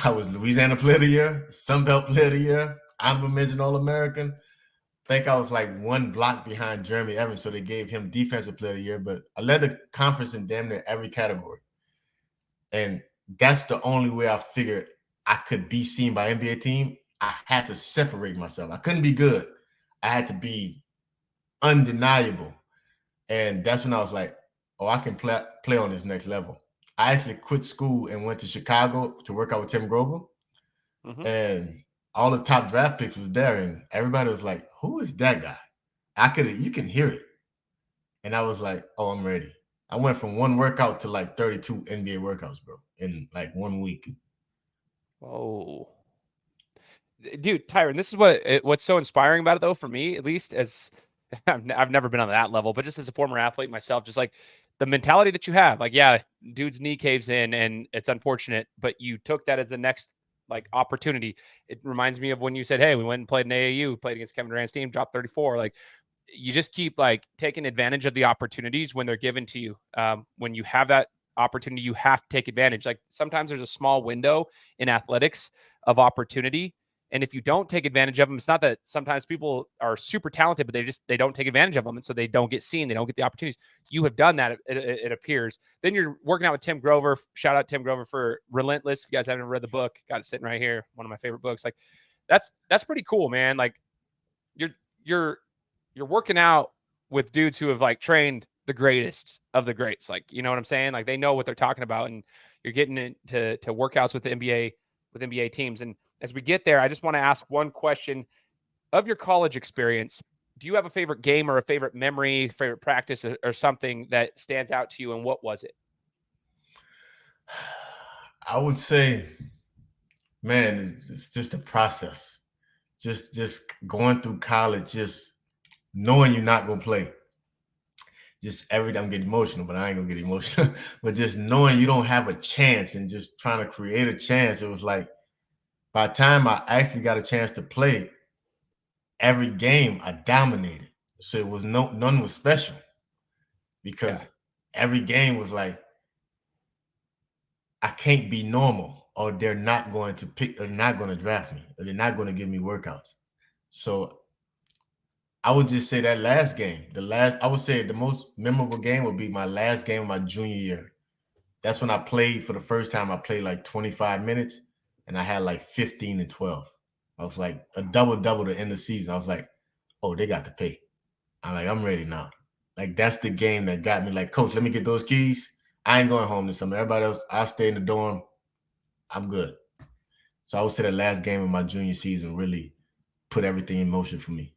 I was Louisiana Player of the Year, Sunbelt Player of the Year, honorable mention All-American. I think I was like 1 block behind Jeremy Evans, so they gave him Defensive Player of the Year. But I led the conference in damn near every category. And that's the only way I figured I could be seen by NBA team. I had to separate myself. I couldn't be good. I had to be undeniable. And that's when I was like, oh, I can play on this next level. I actually quit school and went to Chicago to work out with Tim Grover. Mm-hmm. And all the top draft picks was there. And everybody was like, who is that guy? You can hear it. And I was like, oh, I'm ready. I went from 1 workout to like 32 NBA workouts, bro, in like 1 week. Whoa. Dude, Tyren, this is what's so inspiring about it, though, for me, at least, as I've never been on that level, but just as a former athlete myself, just like the mentality that you have, like, yeah, dude's knee caves in and it's unfortunate, but you took that as the next like opportunity. It reminds me of when you said, hey, we went and played in AAU, played against Kevin Durant's team, dropped 34. Like, you just keep like taking advantage of the opportunities when they're given to you. When you have that opportunity, you have to take advantage. Like, sometimes there's a small window in athletics of opportunity, and if you don't take advantage of them, it's not that sometimes people are super talented, but they don't take advantage of them, and so they don't get seen, they don't get the opportunities. You have done that, it appears. Then you're working out with Tim Grover. Shout out Tim Grover for Relentless. If you guys haven't read the book, got it sitting right here, one of my favorite books. Like, that's pretty cool, man. Like, you're working out with dudes who have like trained the greatest of the greats. Like, you know what I'm saying? Like, they know what they're talking about, and you're getting into workouts with the NBA teams. And as we get there, I just want to ask one question of your college experience. Do you have a favorite game or a favorite memory, favorite practice, or something that stands out to you? And what was it? I would say, man, it's just a process. Just going through college, just knowing you're not gonna play. Just every time I'm getting emotional, but I ain't gonna get emotional. But just knowing you don't have a chance and just trying to create a chance. It was like by the time I actually got a chance to play, every game I dominated. So it was none was special Yeah. because every game was like I can't be normal or they're not going to pick or not going to draft me or they're not going to give me workouts. So I would just say that last game, I would say the most memorable game would be my last game of my junior year. That's when I played for the first time. I played like 25 minutes and I had like 15 and 12. I was like a double-double to end the season. I was like, oh, they got to pay. I'm ready now. Like, that's the game that got me like, coach, let me get those keys. I ain't going home this summer. Everybody else, I'll stay in the dorm. I'm good. So I would say the last game of my junior season really put everything in motion for me.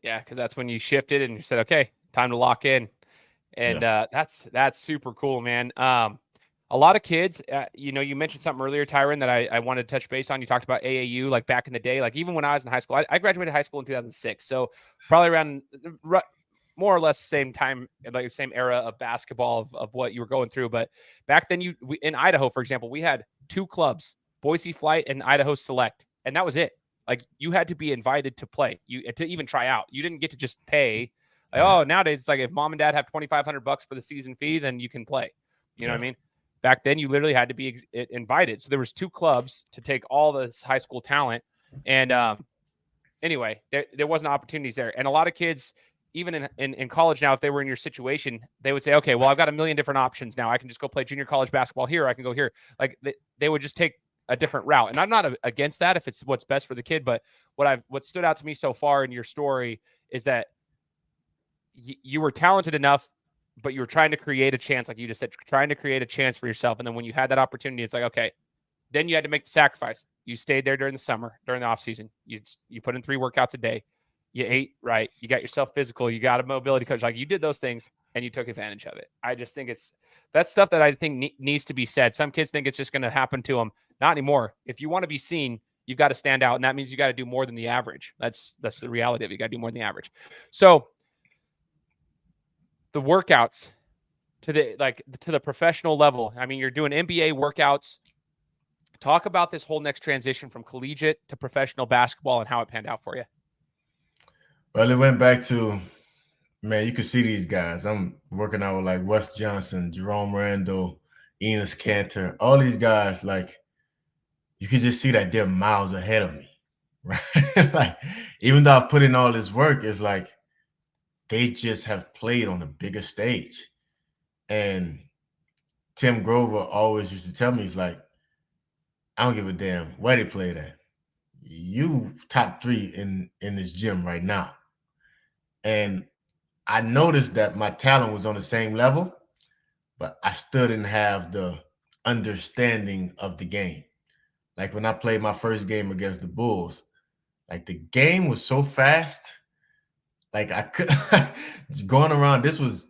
Yeah, because that's when you shifted and you said, okay, time to lock in. And Yeah. that's super cool, man. A lot of kids, you mentioned something earlier, Tyren, that I wanted to touch base on. You talked about AAU, like back in the day, like even when I was in high school. I graduated high school in 2006, so probably around more or less the same time, like the same era of basketball of what you were going through. But back then, in Idaho, for example, we had two clubs, Boise Flight and Idaho Select, and that was it. Like you had to be invited to play, to even try out. You didn't get to just pay. Like, Yeah. oh, nowadays it's like if mom and dad have $2,500 for the season fee, then you can play. You know what I Yeah. mean? Back then, you literally had to be invited. So there was two clubs to take all this high school talent, and anyway, there wasn't opportunities there. And a lot of kids, even in college now, if they were in your situation, they would say, okay, well, I've got a million different options now. I can just go play junior college basketball here. I can go here. Like they would just take a different route. And I'm not against that if it's what's best for the kid. But what stood out to me so far in your story is that you were talented enough, but you were trying to create a chance, like you just said, trying to create a chance for yourself. And then when you had that opportunity, it's like, okay, then you had to make the sacrifice. You stayed there during the summer, during the off season. You put in 3 workouts a day. You ate right. You got yourself physical. You got a mobility coach. Like you did those things and you took advantage of it. I just think that's stuff that I think needs to be said. Some kids think it's just going to happen to them. Not anymore. If you want to be seen, you've got to stand out, and that means you got to do more than the average. That's the reality of it. You got to do more than the average. So the workouts to the professional level. I mean, you're doing NBA workouts. Talk about this whole next transition from collegiate to professional basketball and how it panned out for you. Well, it went back to, man, you could see these guys. I'm working out with like Wes Johnson, Jerome Randall, Enos Cantor, all these guys. Like you could just see that they're miles ahead of me, right? Like even though I put in all this work, it's like they just have played on a bigger stage. And Tim Grover always used to tell me, he's like, I don't give a damn where they played at. You top 3 in this gym right now. And I noticed that my talent was on the same level, but I still didn't have the understanding of the game. Like when I played my first game against the Bulls, like the game was so fast. Like I could just going around. This was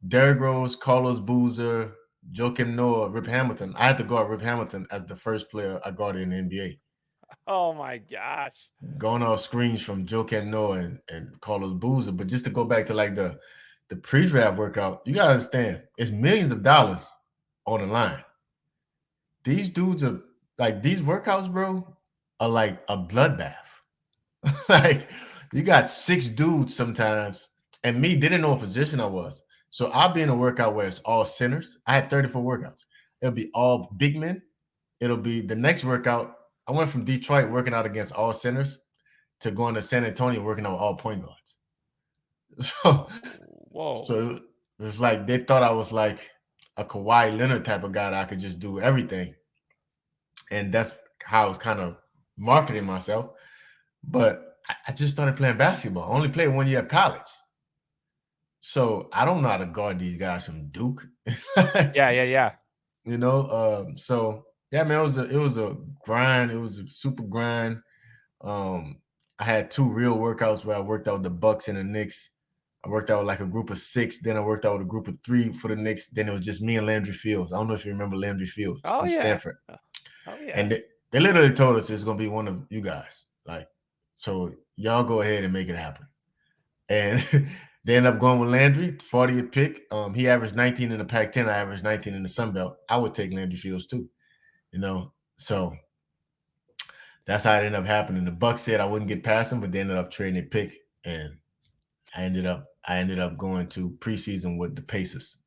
Derrick Rose, Carlos Boozer, Joakim Noah, Rip Hamilton. I had to guard Rip Hamilton as the first player I guarded in the NBA. Oh my gosh. Going off screens from Joakim Noah and Carlos Boozer. But just to go back to like the pre-draft workout, you gotta understand, it's millions of dollars on the line. These dudes are like these workouts, bro, are like a bloodbath. Like you got 6 dudes sometimes, and me didn't know what position I was. So I'll be in a workout where it's all centers. I had 34 workouts. It'll be all big men. It'll be the next workout. I went from Detroit working out against all centers to going to San Antonio working out with all point guards. So, Whoa. so it's like they thought I was like a Kawhi Leonard type of guy that I could just do everything. And that's how I was kind of marketing myself. But I just started playing basketball. I only played 1 year of college. So I don't know how to guard these guys from Duke. Yeah. So yeah, man, it was a grind. It was a super grind. I had 2 real workouts where I worked out with the Bucks and the Knicks. I worked out with like a group of 6. Then I worked out with a group of 3 for the Knicks. Then it was just me and Landry Fields. I don't know if you remember Landry Fields Oh from yeah. Stanford. Oh yeah. And they literally told us it's gonna be one of you guys. Like, so y'all go ahead and make it happen. And they ended up going with Landry, 40th pick. He averaged 19 in the Pac-10. I averaged 19 in the Sun Belt. I would take Landry Fields too, So that's how it ended up happening. The Bucks said I wouldn't get past him, but they ended up trading a pick, and I ended up going to preseason with the Pacers.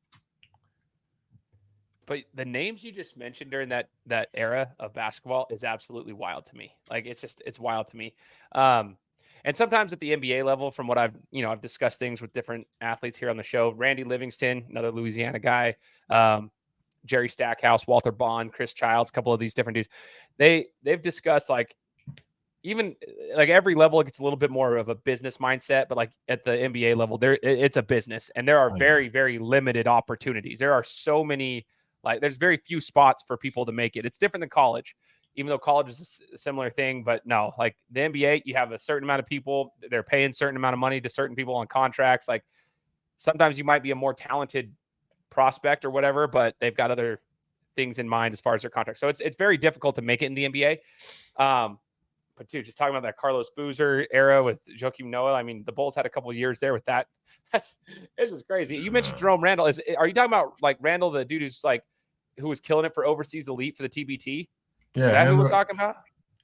But the names you just mentioned during that era of basketball is absolutely wild to me. Like it's wild to me. And sometimes at the NBA level, from what I've discussed things with different athletes here on the show, Randy Livingston, another Louisiana guy, Jerry Stackhouse, Walter Bond, Chris Childs, a couple of these different dudes. They've discussed like even like every level it gets a little bit more of a business mindset, but like at the NBA level, it's a business, and there are very, very limited opportunities. There are so many Like there's very few spots for people to make it. It's different than college, even though college is a similar thing. But no, like the NBA, you have a certain amount of people. They're paying a certain amount of money to certain people on contracts. Like sometimes you might be a more talented prospect or whatever, but they've got other things in mind as far as their contract. So it's very difficult to make it in the NBA. But dude, just talking about that Carlos Boozer era with Joakim Noah, I mean, the Bulls had a couple of years there with that. It's just crazy. You mentioned Jerome Randall. Are you talking about like Randall, the dude who was killing it for Overseas Elite for the TBT? Yeah, Is that who we're talking about?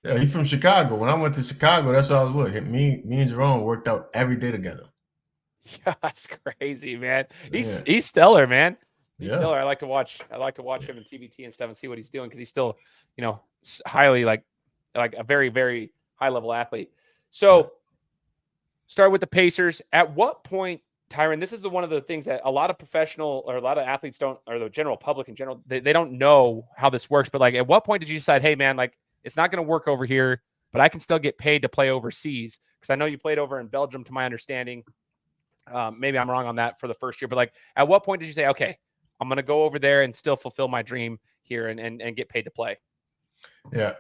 Yeah, he's from Chicago. When I went to Chicago, that's what I was with. Me and Jerome worked out every day together. Yeah, that's crazy, man. Yeah. He's stellar, man. He's Yeah. stellar. I like to watch him in TBT and stuff and see what he's doing because he's still, highly like a very, very high level athlete. So start with the Pacers. At what point, Tyren, this is one of the things that a lot of professional or a lot of athletes don't, or the general public in general, they don't know how this works. But like, at what point did you decide, hey man, like it's not going to work over here, but I can still get paid to play overseas? Because I know you played over in Belgium, to my understanding. Maybe I'm wrong on that for the first year, but like, at what point did you say, okay, I'm going to go over there and still fulfill my dream here and get paid to play? Yeah,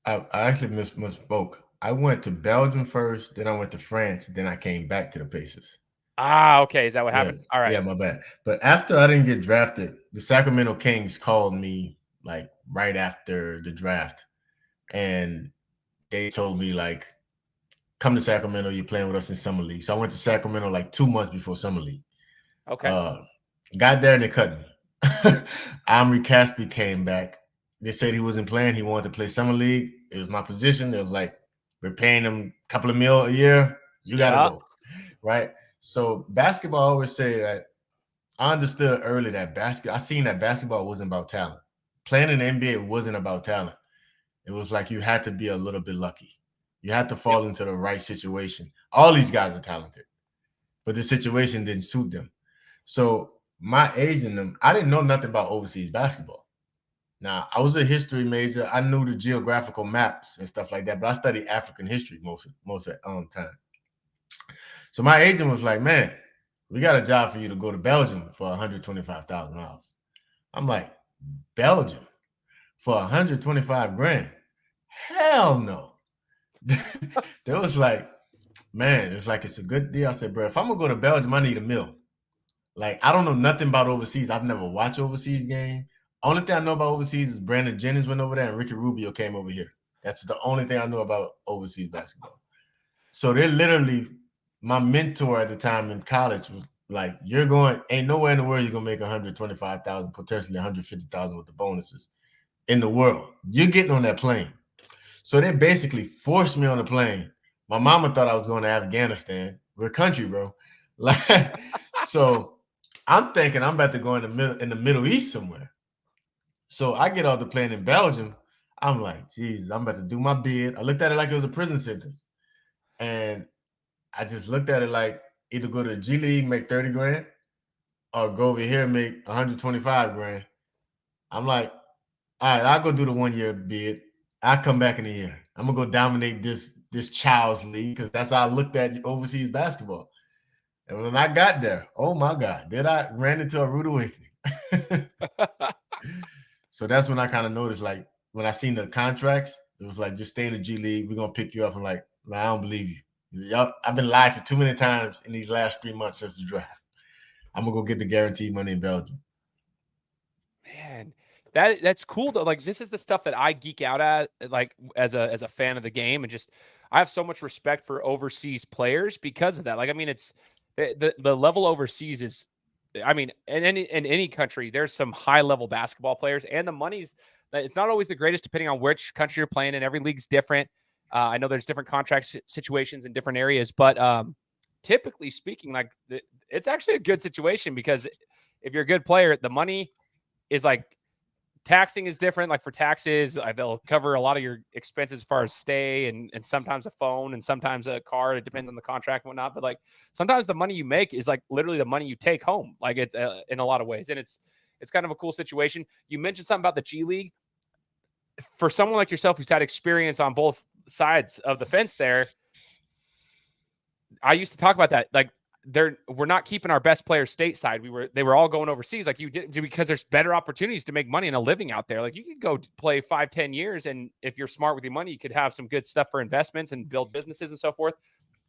I actually misspoke. I went to Belgium first, then I went to France, then I came back to the Pacers. Ah, okay. Is that what happened? All right. Yeah, my bad. But after I didn't get drafted, the Sacramento Kings called me like right after the draft, and they told me like, come to Sacramento, you're playing with us in Summer League. So I went to Sacramento like 2 months before Summer League. Okay. Got there and they cut me. Omri Caspi came back. They said he wasn't playing. He wanted to play Summer League. It was my position. It was like, we're paying him a couple of mil a year. You got to go. Right? So basketball, I always say that I understood early that I seen that basketball wasn't about talent. Playing in the NBA wasn't about talent. It was like you had to be a little bit lucky. You had to fall into the right situation. All these guys are talented, but the situation didn't suit them. So my agent, I didn't know nothing about overseas basketball. Now, I was a history major. I knew the geographical maps and stuff like that, but I studied African history most of the time. So my agent was like, man, we got a job for you to go to Belgium for $125,000. I'm like, Belgium for 125 grand? Hell no. They was like, man, it's a good deal. I said, bro, if I'm gonna go to Belgium, I need a meal. Like, I don't know nothing about overseas. I've never watched overseas game. Only thing I know about overseas is Brandon Jennings went over there and Ricky Rubio came over here. That's the only thing I know about overseas basketball. So they're literally, my mentor at the time in college was like, ain't nowhere in the world you're gonna make 125,000, potentially 150,000 with the bonuses in the world. You're getting on that plane. So they basically forced me on the plane. My mama thought I was going to Afghanistan. We're a country, bro. Like, so I'm thinking I'm about to go in the Middle East somewhere. So I get off the plane in Belgium. I'm like, geez, I'm about to do my bid. I looked at it like it was a prison sentence. And I just looked at it like either go to the G League, make 30 grand, or go over here and make 125 grand. I'm like, all right, I'll go do the 1 year bid. I'll come back in a year. I'm gonna go dominate this child's league because that's how I looked at overseas basketball. And when I got there, oh my God, I ran into a rude awakening. So that's when I kind of noticed, like, when I seen the contracts, it was like, just stay in the G League. We're gonna pick you up. I'm like, I don't believe you. I've been lied to too many times in these last 3 months since the draft. I'm gonna go get the guaranteed money in Belgium. Man, that's cool though. Like, this is the stuff that I geek out at, like as a fan of the game, and just I have so much respect for overseas players because of that. Like, I mean, it's the level overseas is, I mean, in any country, there's some high level basketball players, and the money's, it's not always the greatest depending on which country you're playing in. Every league's different. I know there's different contract situations in different areas, but typically speaking, like it's actually a good situation because if you're a good player, the money is like, taxing is different. Like for taxes, they'll cover a lot of your expenses as far as stay and sometimes a phone and sometimes a car. It depends on the contract and whatnot. But like sometimes the money you make is like literally the money you take home. Like it's in a lot of ways. And it's kind of a cool situation. You mentioned something about the G League. For someone like yourself who's had experience on both sides of the fence there, I used to talk about that. Like we're not keeping our best players stateside. They were all going overseas like you did, because there's better opportunities to make money and a living out there. Like you could go play 5-10 years, and if you're smart with your money, you could have some good stuff for investments and build businesses and so forth.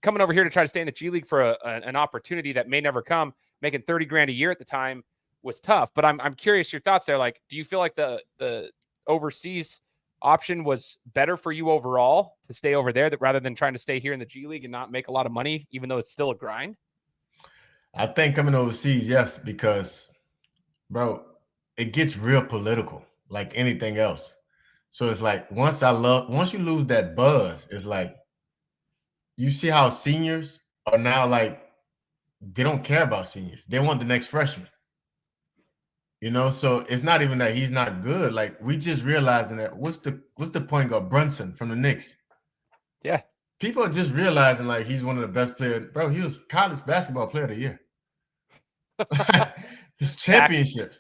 Coming over here to try to stay in the G League for an opportunity that may never come, making 30 grand a year at the time was tough. But I'm curious your thoughts there. Like, do you feel like the overseas option was better for you overall to stay over there rather than trying to stay here in the G League and not make a lot of money, even though it's still a grind? I think coming overseas, yes, because, bro, it gets real political, like anything else. So it's like once you lose that buzz, it's like you see how seniors are now like they don't care about seniors. They want the next freshman. So it's not even that he's not good. Like we just realizing that what's the point of Brunson from the Knicks? Yeah. People are just realizing like he's one of the best players. Bro, he was college basketball player of the year. His championships.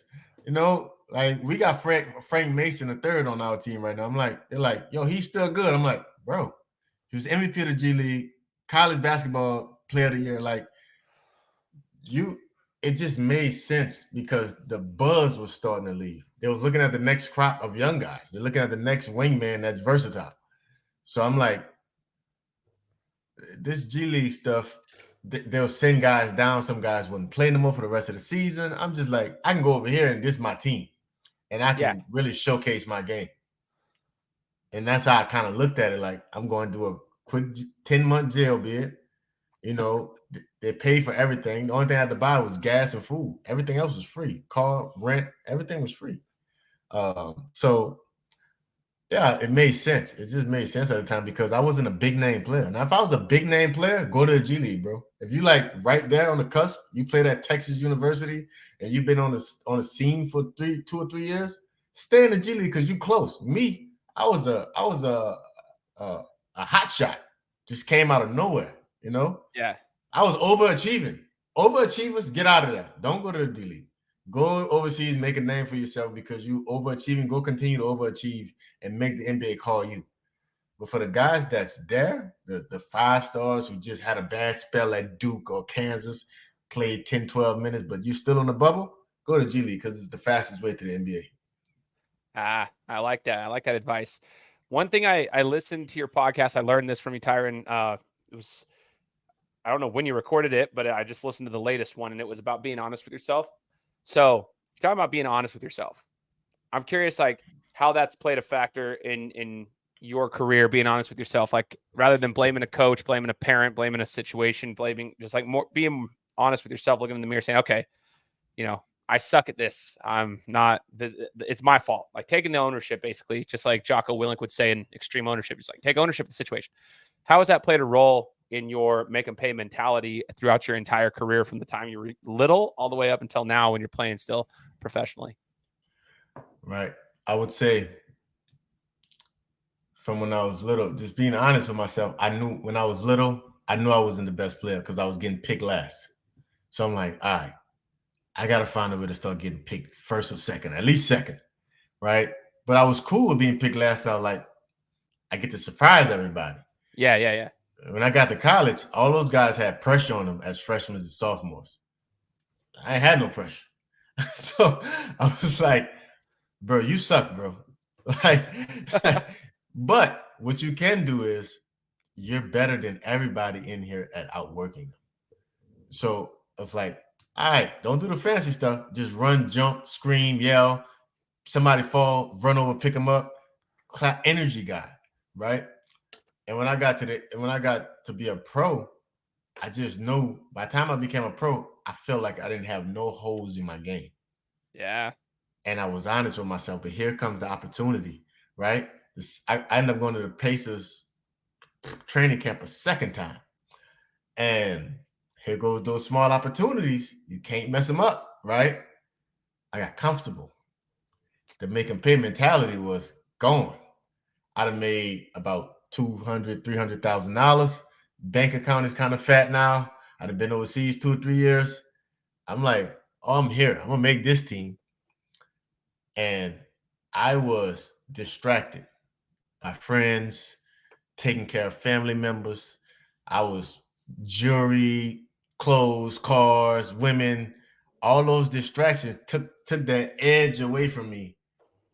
Like we got Frank Mason III on our team right now. I'm like, they're like, yo, he's still good. I'm like, bro, he was MVP of the G League, college basketball player of the year. Like it just made sense because the buzz was starting to leave. They was looking at the next crop of young guys. They're looking at the next wingman that's versatile. So I'm like, this G League stuff, they'll send guys down. Some guys wouldn't play no more for the rest of the season. I'm just like, I can go over here and this is my team. And I can really showcase my game. And that's how I kind of looked at it. Like, I'm going to do a quick 10-month jail bid. They paid for everything. The only thing I had to buy was gas and food. Everything else was free. Car, rent, everything was free. So yeah, it made sense. It just made sense at the time because I wasn't a big name player. Now, if I was a big name player, go to the G League, bro. If you like right there on the cusp, you played at Texas University and you've been on the scene for 2 or 3 years, stay in the G League because you close. Me, I was a hot shot. Just came out of nowhere, Yeah. I was overachieving. Overachievers, get out of there. Don't go to the D League. Go overseas, make a name for yourself because you overachieving. Go continue to overachieve and make the NBA call you. But for the guys that's there, the 5 stars who just had a bad spell at Duke or Kansas, played 10, 12 minutes, but you're still on the bubble, go to G League because it's the fastest way to the NBA. I like that. I like that advice. One thing I listened to your podcast, I learned this from you, Tyren. It was, I don't know when you recorded it, but I just listened to the latest one, and it was about being honest with yourself. So you're talking about being honest with yourself. I'm curious, like, how that's played a factor in your career, being honest with yourself, like rather than blaming a coach, blaming a parent, blaming a situation, blaming just like more being honest with yourself, looking in the mirror, saying, okay, I suck at this. I'm not, it's my fault. Like taking the ownership, basically, just like Jocko Willink would say in Extreme Ownership, just like take ownership of the situation. How has that played a role in your make and pay mentality throughout your entire career from the time you were little all the way up until now when you're playing still professionally? Right. I would say from when I was little, just being honest with myself, I knew when I was little, I knew I wasn't the best player because I was getting picked last. So I'm like, all right, I got to find a way to start getting picked first or second, at least second, right? But I was cool with being picked last. So I get to surprise everybody. Yeah. When I got to college, all those guys had pressure on them as freshmen and sophomores. I ain't had no pressure. So I was like, bro, you suck, bro. But what you can do is you're better than everybody in here at outworking them. So I was like, all right, don't do the fancy stuff. Just run, jump, scream, yell. Somebody fall, run over, pick them up. Energy guy, right? And when I got to be a pro, I just knew by the time I became a pro, I felt like I didn't have no holes in my game. Yeah. And I was honest with myself, but here comes the opportunity, right? I ended up going to the Pacers training camp a second time. And here goes those small opportunities. You can't mess them up, right? I got comfortable. The make and pay mentality was gone. I'd have made about $200,000, $300,000. Bank account is kind of fat now. I'd have been overseas 2 or 3 years. I'm like, oh, I'm here. I'm gonna make this team. And I was distracted by friends, taking care of family members. I was jury clothes, cars, women, all those distractions took that edge away from me.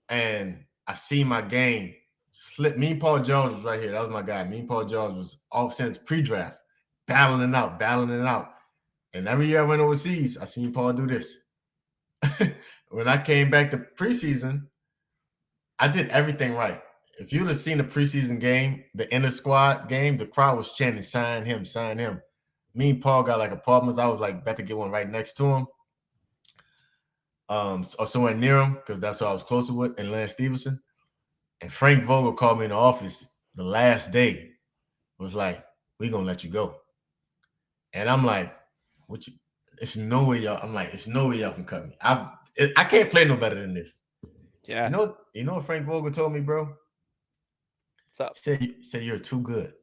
And I see my game slip. Me and Paul George was right here. That was my guy. Me and Paul George was all since pre-draft, battling it out. And every year I went overseas, I seen Paul do this. When I came back to preseason, I did everything right. If you'd have seen the preseason game, the inner squad game, the crowd was chanting, sign him, sign him. Me and Paul got like apartments. I was like about to get one right next to him. Or somewhere near him, because that's who I was closer with, and Lance Stevenson. And Frank Vogel called me in the office the last day, was like, "We gonna let you go." And I'm like, "What you? It's no way y'all." I'm like, "It's no way y'all can cut me. I can't play no better than this." Yeah. You know what Frank Vogel told me, bro? What's up? He said you're too good.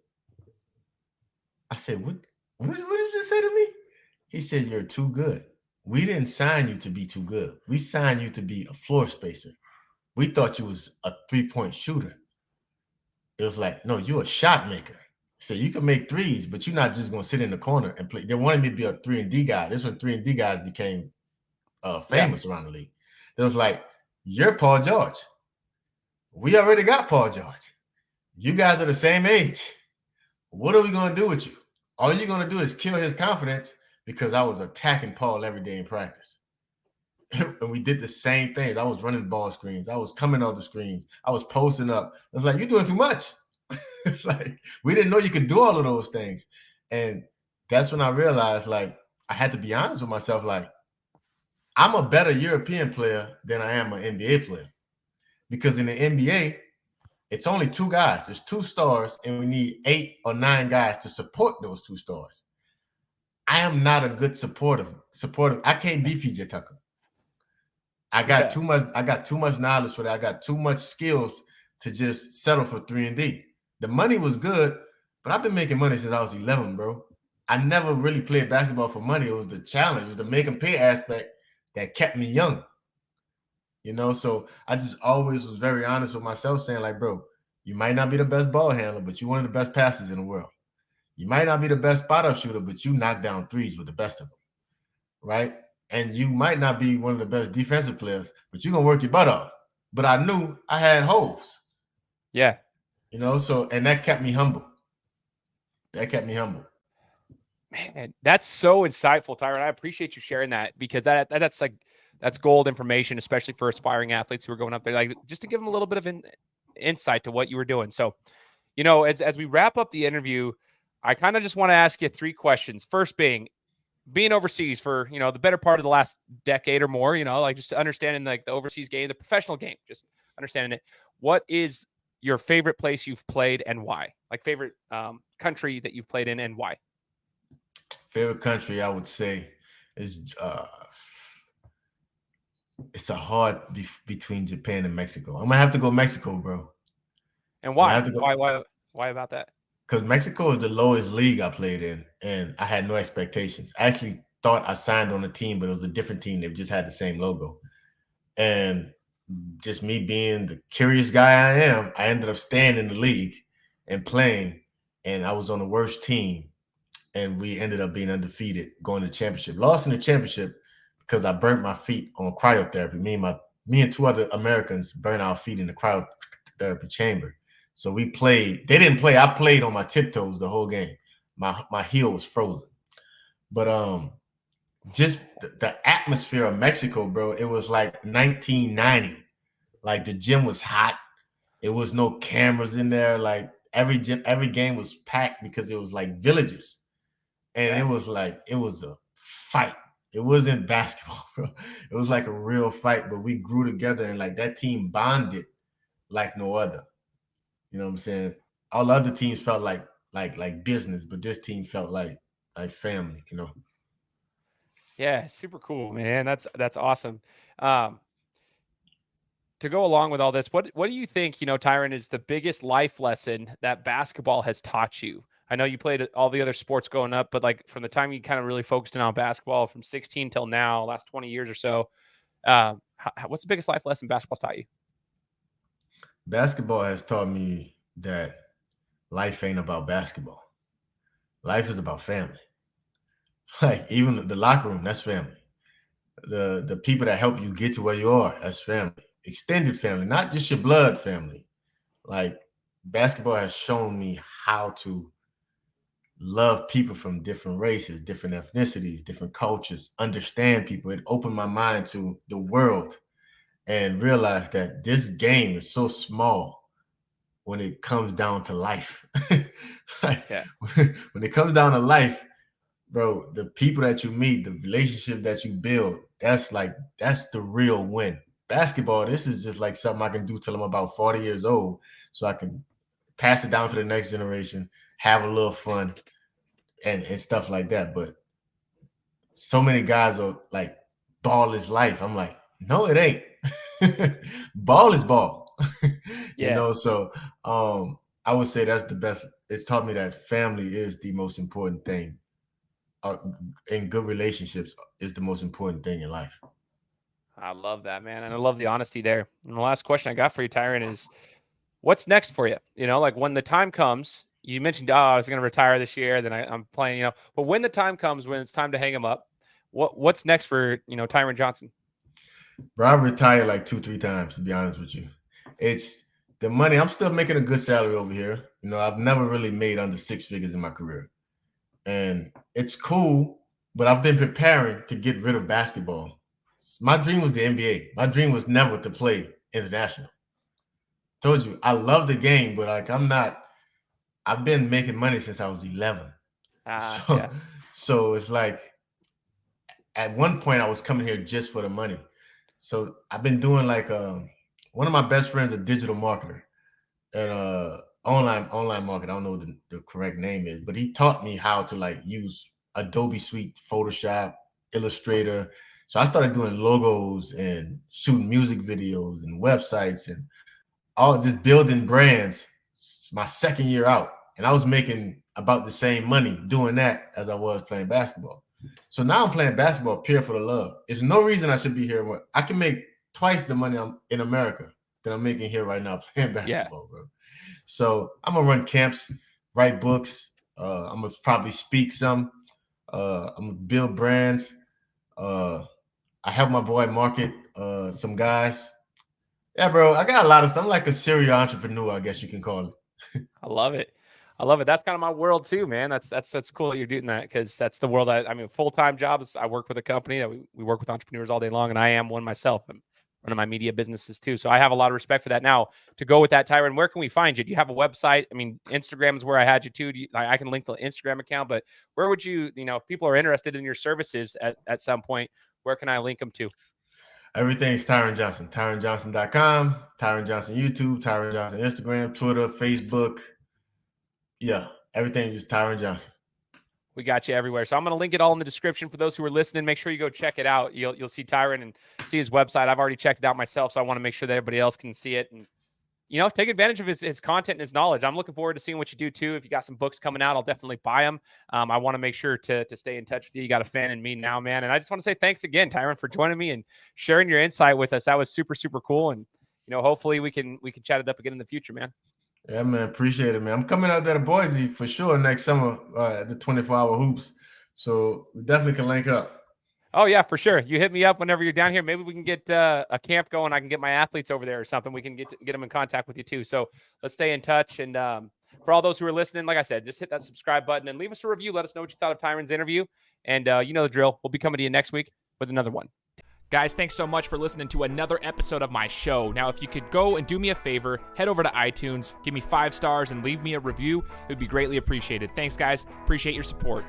I said, "What? What did you say to me?" He said, "You're too good. We didn't sign you to be too good. We signed you to be a floor spacer. We thought you was a 3-point shooter." It was like, "No, you're a shot maker. So you can make threes, but you're not just gonna sit in the corner and play." They wanted me to be a 3-and-D guy. This when 3-and-D guys became Yeah. famous around the league. It was like, "You're Paul George. We already got Paul George. You guys are the same age. What are we gonna do with you? All you're gonna do is kill his confidence," because I was attacking Paul every day in practice. And we did the same things. I was running ball screens. I was coming off the screens. I was posting up. I was like, "You're doing too much." It's like we didn't know you could do all of those things. And that's when I realized, like, I had to be honest with myself. Like, I'm a better European player than I am an NBA player. Because in the NBA, it's only 2 guys. There's 2 stars, and we need 8 or 9 guys to support those 2 stars. I am not a good supportive. I can't be PJ Tucker. I got Yeah. too much. I got too much knowledge for that. I got too much skills to just settle for 3-and-D. The money was good, but I've been making money since I was 11, bro. I never really played basketball for money. It was the challenge, it was the make and pay aspect that kept me young. So I just always was very honest with myself, saying like, "Bro, you might not be the best ball handler, but you're one of the best passers in the world. You might not be the best spot up shooter, but you knock down threes with the best of them, right? And you might not be one of the best defensive players, but you're gonna work your butt off." But I knew I had holes. Yeah. So and that kept me humble. That kept me humble. Man, that's so insightful, Tyron. I appreciate you sharing that because that's gold information, especially for aspiring athletes who are going up there. Like just to give them a little bit of insight to what you were doing. So, as we wrap up the interview, I kind of just want to ask you 3 questions. First being overseas for the better part of the last decade or more. Like just understanding like the overseas game, the professional game, just understanding it. What is your favorite place you've played and why? Like favorite country that you've played in and why? Favorite country, I would say, is it's a hard between Japan and Mexico. I'm gonna have to go Mexico, bro. And I why? have to go Why about that? because Mexico is the lowest league I played in, and I had no expectations. I actually thought I signed on a team, but it was a different team. They just had the same logo, and just me being the curious guy I am, I ended up staying in the league and playing, and I was on the worst team, and we ended up being undefeated, going to the championship. Lost in the championship because I burnt my feet on cryotherapy. Me and 2 other Americans burned our feet in the cryotherapy chamber. So we played. They didn't play. I played on my tiptoes the whole game. My heel was frozen. But just the atmosphere of Mexico, bro. It was like 1990. Like the gym was hot. It was no cameras in there. Like every game was packed because it was like villages. And Yeah. it was a fight. It wasn't basketball, bro. It was like a real fight, but we grew together and like that team bonded like no other. You know what I'm saying? All other teams felt like business, but this team felt like family. Yeah, super cool, man. That's awesome. Um, to go along with all this, what do you think, Tyron, is the biggest life lesson that basketball has taught you? I know you played all the other sports going up, but like from the time you kind of really focused in on basketball from 16 till now, last 20 years or so, what's the biggest life lesson basketball's taught you? Basketball has taught me that life ain't about basketball. Life is about family. Like even the locker room, that's family. The people that help you get to where you are, that's family. Extended family, not just your blood family. Like basketball has shown me how to love people from different races, different ethnicities, different cultures, understand people. It opened my mind to the world and realized that this game is so small when it comes down to life. Like, Yeah. when it comes down to life, bro, the people that you meet, the relationship that you build, that's the real win. Basketball, this is just like something I can do till I'm about 40 years old, so I can pass it down to the next generation, have a little fun, and stuff like that. But so many guys are like, ball is life. I'm like, no, it ain't. Ball is ball. Yeah. So I would say that's the best. It's taught me that family is the most important thing. And good relationships is the most important thing in life. I love that, man. And I love the honesty there. And the last question I got for you, Tyren, is what's next for you? Like when the time comes, you mentioned, I was going to retire this year, then I'm playing, but when the time comes, when it's time to hang them up, what's next for, Tyren Johnson? Bro, I've retired like 2-3 times, to be honest with you. It's the money. I'm still making a good salary over here. I've never really made under 6 figures in my career. And it's cool, but I've been preparing to get rid of basketball. My dream was the NBA. My dream was never to play international. Told you, I love the game, but like I've been making money since I was 11. So, Yeah. so it's like at one point I was coming here just for the money. So I've been doing like one of my best friends, a digital marketer and online market. I don't know what the correct name is, but he taught me how to like use Adobe Suite, Photoshop, Illustrator. So I started doing logos and shooting music videos and websites and all, just building brands. It's my second year out, and I was making about the same money doing that as I was playing basketball. So now I'm playing basketball pure for the love. There's no reason I should be here. I can make twice the money I'm in America that I'm making here right now playing basketball, bro. So I'm gonna run camps, write books. I'm gonna probably speak some. I'm gonna build brands. I help my boy market some guys. Yeah, bro. I got a lot of stuff. I'm like a serial entrepreneur, I guess you can call it. I love it. I love it. That's kind of my world too, man. That's cool that you're doing that, because that's the world. I mean, full-time jobs. I work with a company that we work with entrepreneurs all day long, and I am one myself. I'm running my media businesses too. So I have a lot of respect for that. Now, to go with that, Tyren, where can we find you? Do you have a website? I mean, Instagram is where I had you too. I can link the Instagram account, but where would you, if people are interested in your services at some point, where can I link them to? Everything's Tyren Johnson. TyrenJohnson.com, Tyren Johnson YouTube, Tyren Johnson Instagram, Twitter, Facebook. Yeah, everything's just Tyren Johnson. We got you everywhere. So I'm going to link it all in the description for those who are listening. Make sure you go check it out. You'll see Tyren and see his website. I've already checked it out myself, so I want to make sure that everybody else can see it and, take advantage of his content and his knowledge. I'm looking forward to seeing what you do too. If you got some books coming out, I'll definitely buy them. I want to make sure to stay in touch with you. You got a fan in me now, man. And I just want to say thanks again, Tyren, for joining me and sharing your insight with us. That was super, super cool. And, hopefully we can chat it up again in the future, man. Yeah, man. Appreciate it, man. I'm coming out there to Boise for sure next summer at the 24-hour hoops. So we definitely can link up. Oh, yeah, for sure. You hit me up whenever you're down here. Maybe we can get a camp going. I can get my athletes over there or something. We can get them in contact with you too. So let's stay in touch. And for all those who are listening, like I said, just hit that subscribe button and leave us a review. Let us know what you thought of Tyren's interview. And you know the drill. We'll be coming to you next week with another one. Guys, thanks so much for listening to another episode of my show. Now, if you could go and do me a favor, head over to iTunes, give me 5 stars, and leave me a review, it would be greatly appreciated. Thanks, guys. Appreciate your support.